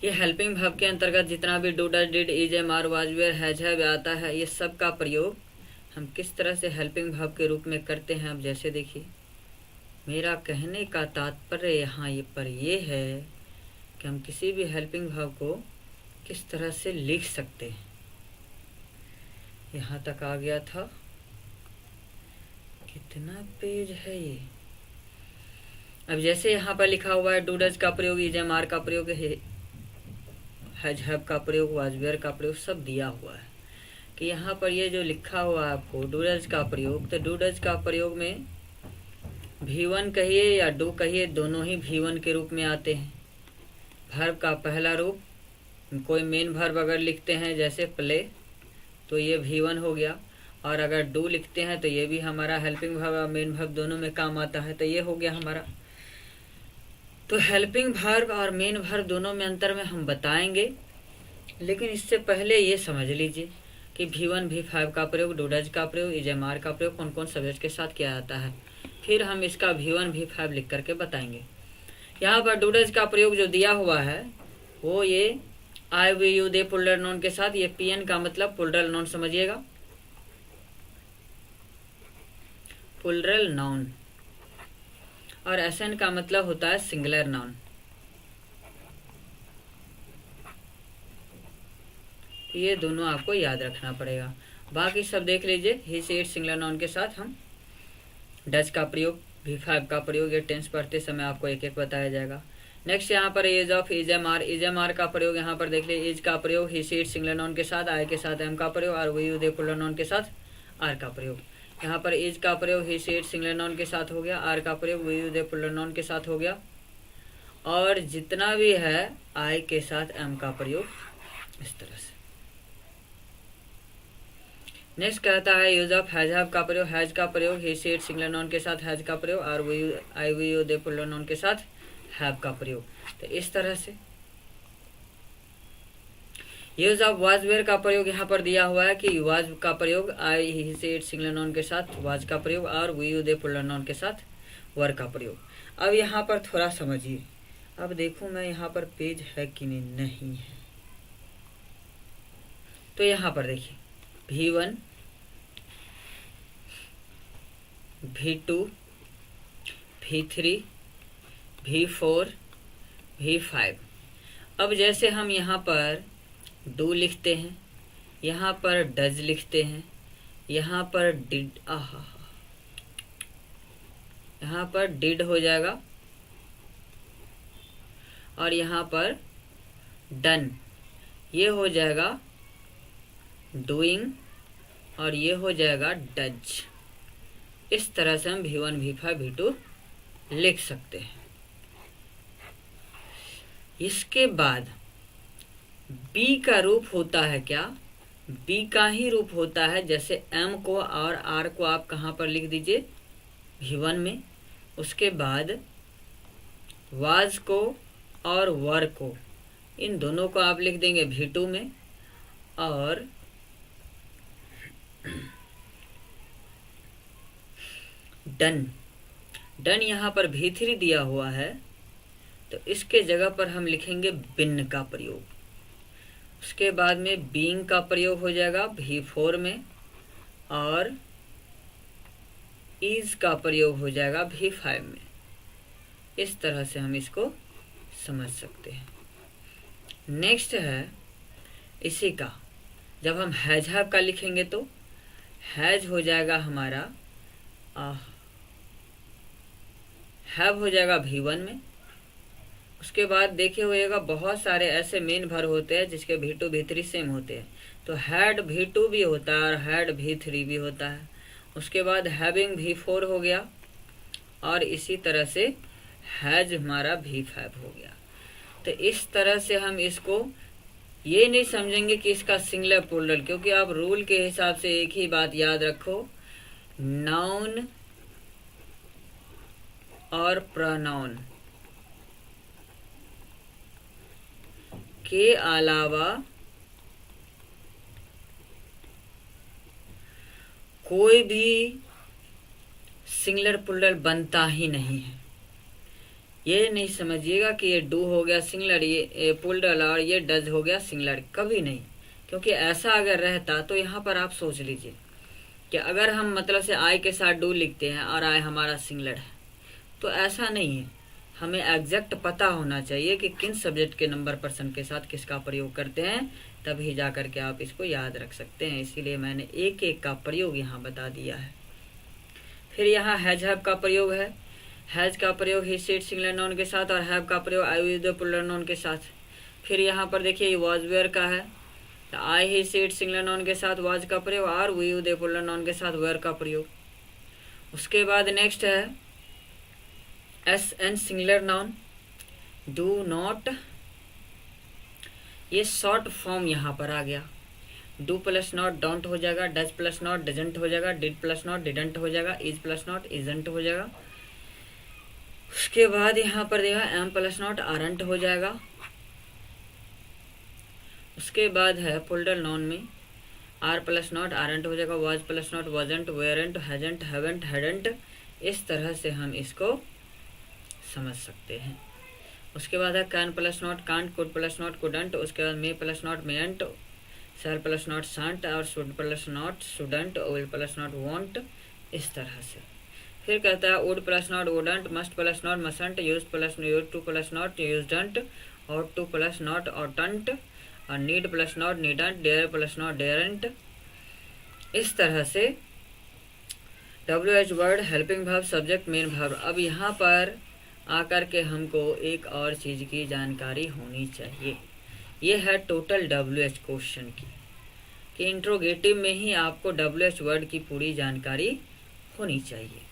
ये हेल्पिंग वर्ब के अंतर्गत जितना भी do, does, did, is, am, are, was, were, has, have आता है, ये सब का प्रयोग हम किस तरह से हेल्पिंग वर्ब के रूप में करते हैं। अब जैसे देखिए, मेरा कहने का तात्पर्य यहाँ पर ये है कि हम किसी भी हेल्पिंग वर्ब को किस तरह से लिख सकते हैं। यहाँ तक आ गया था। कितना पेज है ये। अब जैसे यहाँ पर लिखा हुआ है डू डज का प्रयोग, इज, एम, आर का प्रयोग, हैज, हैव का प्रयोग, वाज, वेयर का प्रयोग सब दिया हुआ है कि यहाँ पर ये जो लिखा हुआ है आपको डू डज का प्रयोग, तो डू डज का प्रयोग में V1 कहिए या डू कहिए, दोनों ही V1 के रूप में आते हैं। वर्ब का पहला रूप, कोई मेन वर्ब अगर लिखते हैं जैसे प्ले, तो ये V1 हो गया, और अगर डू लिखते हैं तो ये भी हमारा हेल्पिंग वर्ब और मेन वर्ब दोनों में काम आता है, तो ये हो गया हमारा। तो हेल्पिंग वर्ब और मेन वर्ब दोनों में अंतर में हम बताएंगे, लेकिन इससे पहले ये समझ लीजिए कि V1, V5 का प्रयोग, डू डज का प्रयोग, इज, एम, आर का प्रयोग कौन कौन सब्जेक्ट के साथ किया जाता है। फिर हम इसका V1, V5 लिख करके बताएंगे। यहाँ पर डू डज का प्रयोग जो दिया हुआ है वो ये I, we, you, they plural noun के साथ, ये PN का मतलब प्लूरल नाउन समझिएगा, प्लूरल नाउन, और SN का मतलब होता है सिंगुलर नाउन। ये दोनों आपको याद रखना पड़ेगा। बाकी सब देख लीजिए। ही, शी, इट सिंगुलर नाउन के साथ हम डज का प्रयोग, V5 का प्रयोग, ये टेंस पढ़ते समय आपको एक एक बताया जाएगा। नेक्स्ट यहाँ पर as of, is, am, are, is, am, are का प्रयोग यहाँ पर देख लीजिए। इज का प्रयोग he, she, it singular noun के साथ, आई के साथ एम का प्रयोग, और we, you, they plural noun के साथ आर का प्रयोग। यहाँ पर इज का प्रयोग he, she, it singular noun के साथ हो गया, आर का प्रयोग we, you, they plural noun के साथ हो गया, और जितना भी है आई के साथ एम का प्रयोग इस तरह से। नेक्स्ट कहता है यूज ऑफ हैज, हैव का प्रयोग, हैज का प्रयोग he, she, it singular noun के साथ हैज का प्रयोग, और we, I, we, you, they plural noun के साथ हैव का प्रयोग। तो इस तरह से यूज ऑफ वाज, वेयर का प्रयोग यहाँ पर दिया हुआ है कि वाज का प्रयोग I, he, she, it singular noun के साथ वाज का प्रयोग, और we, you, they plural noun के साथ वर का प्रयोग। अब यहाँ पर थोड़ा समझिए। अब देखूं मैं यहाँ पर पेज है कि नहीं है। तो यहाँ पर देखिए V1, V2, V3, V4, V5। अब जैसे हम यहाँ पर डू लिखते हैं, यहाँ पर डज लिखते हैं, यहाँ पर डिड, यहाँ पर डिड हो जाएगा और यहाँ पर डन, ये हो जाएगा डूइंग और ये हो जाएगा डज। इस तरह से हम V1 V5 V2 लिख सकते हैं। इसके बाद B का रूप होता है क्या? B का ही रूप होता है, जैसे M को और R को आप कहाँ पर लिख दीजिए? V1 में। उसके बाद was को और were को, इन दोनों को आप लिख देंगे V2 में। और डन, डन यहाँ पर V3 दिया हुआ है, तो इसके जगह पर हम लिखेंगे बिन का प्रयोग। उसके बाद में बीइंग का प्रयोग हो जाएगा V4 में और इज का प्रयोग हो जाएगा V5 में। इस तरह से हम इसको समझ सकते हैं। नेक्स्ट है इसी का, जब हम हैज हैव का लिखेंगे तो हैज हो जाएगा हमारा हैव हो जाएगा V1 में। उसके बाद देखे होइएगा बहुत सारे ऐसे मेन भर होते हैं जिसके V2 V3 सेम होते हैं, तो हैड V2 भी होता है और हैड V3 भी होता है। उसके बाद हैविंग V4 हो गया और इसी तरह से हैज हमारा V5 हो गया। तो इस तरह से हम इसको ये नहीं समझेंगे कि इसका सिंगुलर प्लूरल, क्योंकि आप रूल के हिसाब से एक ही बात याद रखो, नाउन और प्रोनाउन के अलावा कोई भी सिंगुलर प्लूरल बनता ही नहीं है। ये नहीं समझिएगा कि ये डू हो गया सिंगुलर, ये प्लूरल, और ये डज हो गया सिंगुलर, कभी नहीं। क्योंकि ऐसा अगर रहता तो यहाँ पर आप सोच लीजिए कि अगर हम मतलब से आई के साथ डू लिखते हैं और आई हमारा सिंगुलर है, तो ऐसा नहीं है। हमें एग्जैक्ट पता होना चाहिए कि किन सब्जेक्ट के नंबर पर्सन के साथ किसका प्रयोग करते हैं, तभी जा कर के आप इसको याद रख सकते हैं। इसीलिए मैंने एक एक का प्रयोग यहाँ बता दिया है। फिर यहाँ हैज हैव का प्रयोग है। हैज का प्रयोग ही सीट सिंगुलर नाउन के साथ और हैव का प्रयोग आई विद द प्लूरल नाउन के साथ। फिर यहाँ पर देखिए वाज वेयर का है, तो I he she it singular noun के साथ वाज का प्रयोग और we with the plural noun के साथ वेयर का प्रयोग। उसके बाद नेक्स्ट है S N singular noun, do not, ये शॉर्ट फॉर्म यहाँ पर आ गया। डू प्लस नॉट डोंट हो जाएगा, डज प्लस नॉट डजंट हो जाएगा, डिड प्लस नॉट डिडंट हो जाएगा, इज प्लस नॉट इजंट हो जाएगा। उसके बाद यहाँ पर देखा एम प्लस नॉट आरंट हो जाएगा। उसके बाद है प्लूरल नाउन में आर प्लस नॉट आरंट हो जाएगा, was plus not wasn't, weren't, hasn't, haven't, hadn't. इस तरह से हम इसको समझ सकते हैं। उसके बाद है can plus not can't, could plus not couldn't. उसके बाद may plus not mayn't, shall plus not shan't और should plus not shouldn't, will plus not won't. इस तरह से फिर कहता है would plus not wouldn't, must plus not mustn't, use to plus not usedn't, और टू प्लस नॉट ऑटंट, और need plus not needn't, dare plus not daren't. इस तरह से WH word, helping verb, subject, main verb. अब यहाँ पर आकर के हमको एक और चीज़ की जानकारी होनी चाहिए, ये है टोटल WH क्वेश्चन की, कि इंट्रोगेटिव में ही आपको WH वर्ड की पूरी जानकारी होनी चाहिए।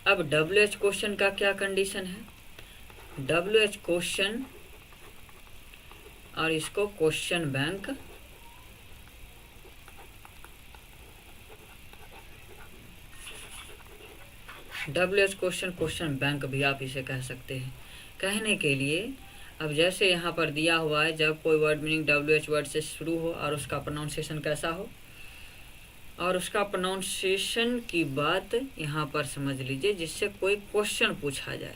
अब WH क्वेश्चन का क्या कंडीशन है? WH क्वेश्चन और इसको question bank WH question, question bank भी आप इसे कह सकते हैं। कहने के लिए अब जैसे यहाँ पर दिया हुआ है, जब कोई वर्ड मीनिंग WH वर्ड से शुरू हो और उसका प्रोनाउंसिएशन कैसा हो, और उसका प्रोनाउंसिएशन की बात यहाँ पर समझ लीजिए, जिससे कोई क्वेश्चन पूछा जाए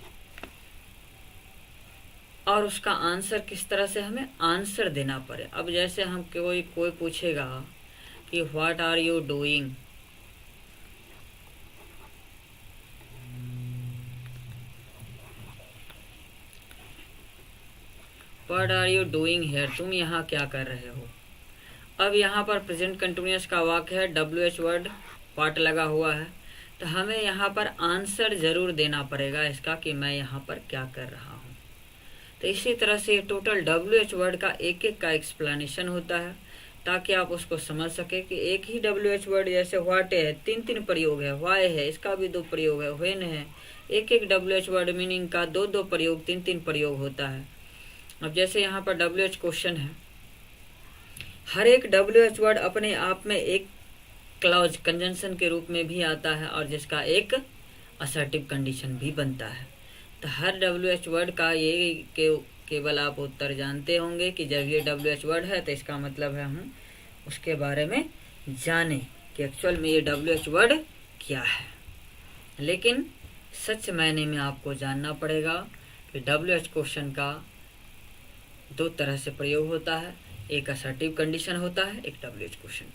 और उसका आंसर किस तरह से हमें आंसर देना पड़े। अब जैसे हम कोई पूछेगा कि what are you doing, what are you doing here, तुम यहाँ क्या कर रहे हो। अब यहाँ पर प्रेजेंट कंटिन्यूअस का वाक्य है, WH वर्ड पार्ट लगा हुआ है, तो हमें यहाँ पर आंसर ज़रूर देना पड़ेगा इसका कि मैं यहाँ पर क्या कर रहा हूँ। तो इसी तरह से टोटल WH वर्ड का एक एक का एक्सप्लेनेशन होता है, ताकि आप उसको समझ सके कि एक ही WH वर्ड, जैसे व्हाट है 3 प्रयोग है, वाई है इसका भी 2 प्रयोग है, व्हेन है, एक एक WH वर्ड मीनिंग का 2 प्रयोग, 3 प्रयोग होता है। अब जैसे यहाँ पर WH क्वेश्चन है, हर एक WH वर्ड अपने आप में एक क्लॉज कंजंक्शन के रूप में भी आता है और जिसका एक असर्टिव कंडीशन भी बनता है। तो हर WH वर्ड का ये केवल आप उत्तर जानते होंगे कि जब ये WH वर्ड है तो इसका मतलब है हम उसके बारे में जाने कि एक्चुअल में ये WH वर्ड क्या है। लेकिन सच मायने में आपको जानना पड़ेगा कि WH क्वेश्चन का 2 तरह से प्रयोग होता है, एक असर्टिव कंडीशन होता है, एक WH क्वेश्चन।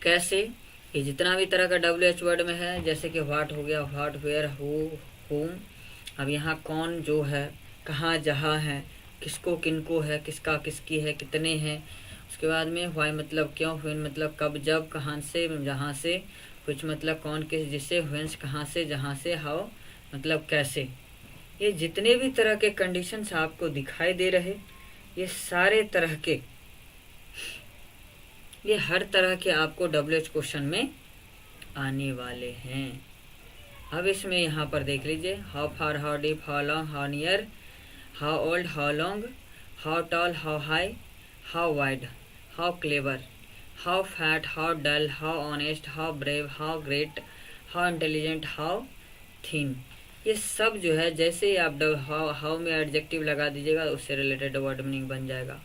कैसे? ये जितना भी तरह का WH वर्ड में है, जैसे कि व्हाट हो गया, व्हाट, वेयर, हु, होम। अब यहाँ कौन जो है, कहाँ जहाँ है, किसको किनको है, किसका किसकी है, कितने हैं। उसके बाद में व्हाई मतलब क्यों, व्हेन मतलब कब जब, कहाँ से जहाँ से, व्हिच मतलब कौन किस जिससे, व्हेंस कहाँ से जहाँ से, हाउ मतलब कैसे। ये जितने भी तरह के कंडीशंस आपको दिखाई दे रहे, ये सारे तरह के, ये हर तरह के आपको WH क्वेश्चन में आने वाले हैं। अब इसमें यहाँ पर देख लीजिए, how far, how deep, how long, how near, how old, how long, how tall, how high, how wide, how clever, how fat, how dull, how honest, how brave, how great, how intelligent, how thin. ये सब जो है, जैसे ही आप how में adjective लगा दीजिएगा उससे रिलेटेड वर्ड मीनिंग बन जाएगा।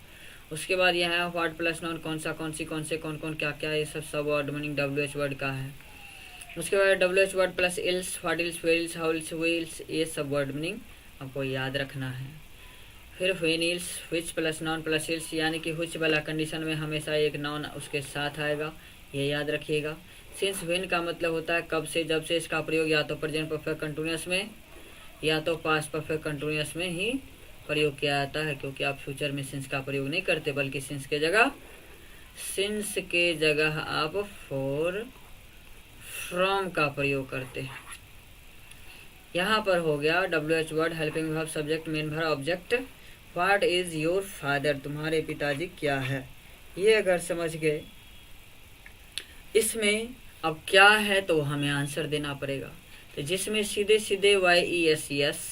उसके बाद यह है व्हाट प्लस नाउन, कौन सा, कौन सी, कौन से, कौन कौन, क्या क्या, ये सब वर्ड मीनिंग WH वर्ड का है। उसके बाद WH word plus else, what else, where else, how else, why else, ये सब वर्ड मीनिंग आपको याद रखना है। फिर when else, which plus noun plus else, यानी कि व्हिच वाला कंडीशन में हमेशा एक नाउन उसके साथ आएगा, ये याद रखिएगा। सिंस व्हेन का मतलब होता है कब से, जब से। इसका प्रयोग या तो प्रेजेंट परफेक्ट कंटिन्यूअस में या तो पास्ट परफेक्ट कंटिन्यूअस में ही प्रयोग किया जाता है, क्योंकि आप फ्यूचर में सिंस का प्रयोग नहीं करते, बल्कि सिंस के जगह आप फॉर, फ्रॉम का प्रयोग करते हैं। यहाँ पर हो गया WH word, helping verb, subject, main verb, object. What is your father, तुम्हारे पिताजी क्या है, ये अगर समझ गए। इसमें अब क्या है तो हमें आंसर देना पड़ेगा। तो जिसमें सीधे सीधे YES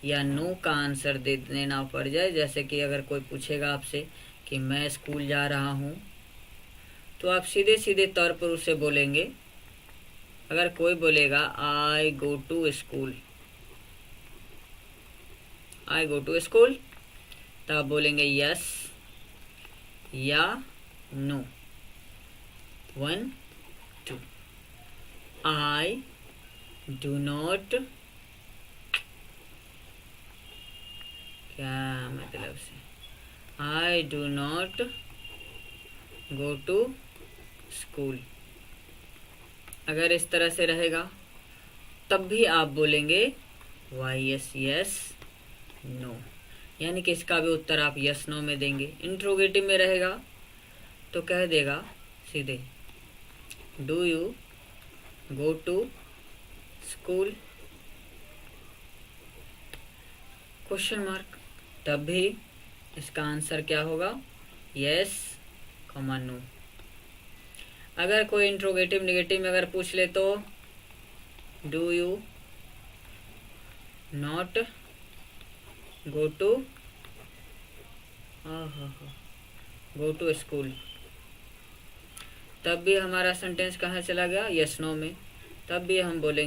या नो का आंसर दे देना पड़ जाए, जैसे कि अगर कोई पूछेगा आपसे कि मैं स्कूल जा रहा हूँ, तो आप सीधे सीधे तौर पर उसे बोलेंगे। अगर कोई बोलेगा I go to school, I go to school, तो आप बोलेंगे यस या नो। 1 2। आई डू नॉट, क्या मतलब से, I do not go to school. अगर इस तरह से रहेगा तब भी आप बोलेंगे YES नो, यानी कि इसका भी उत्तर आप यस नो में देंगे। इंट्रोगेटिव में रहेगा तो कह देगा सीधे do you go to school, question mark, तब भी इसका आंसर क्या होगा, यस कॉमा नो। अगर कोई इंट्रोगेटिव नेगेटिव में अगर पूछ ले तो do you not go to school, तब भी हमारा सेंटेंस कहाँ चला गया, यस नो में। तब भी हम बोलेंगे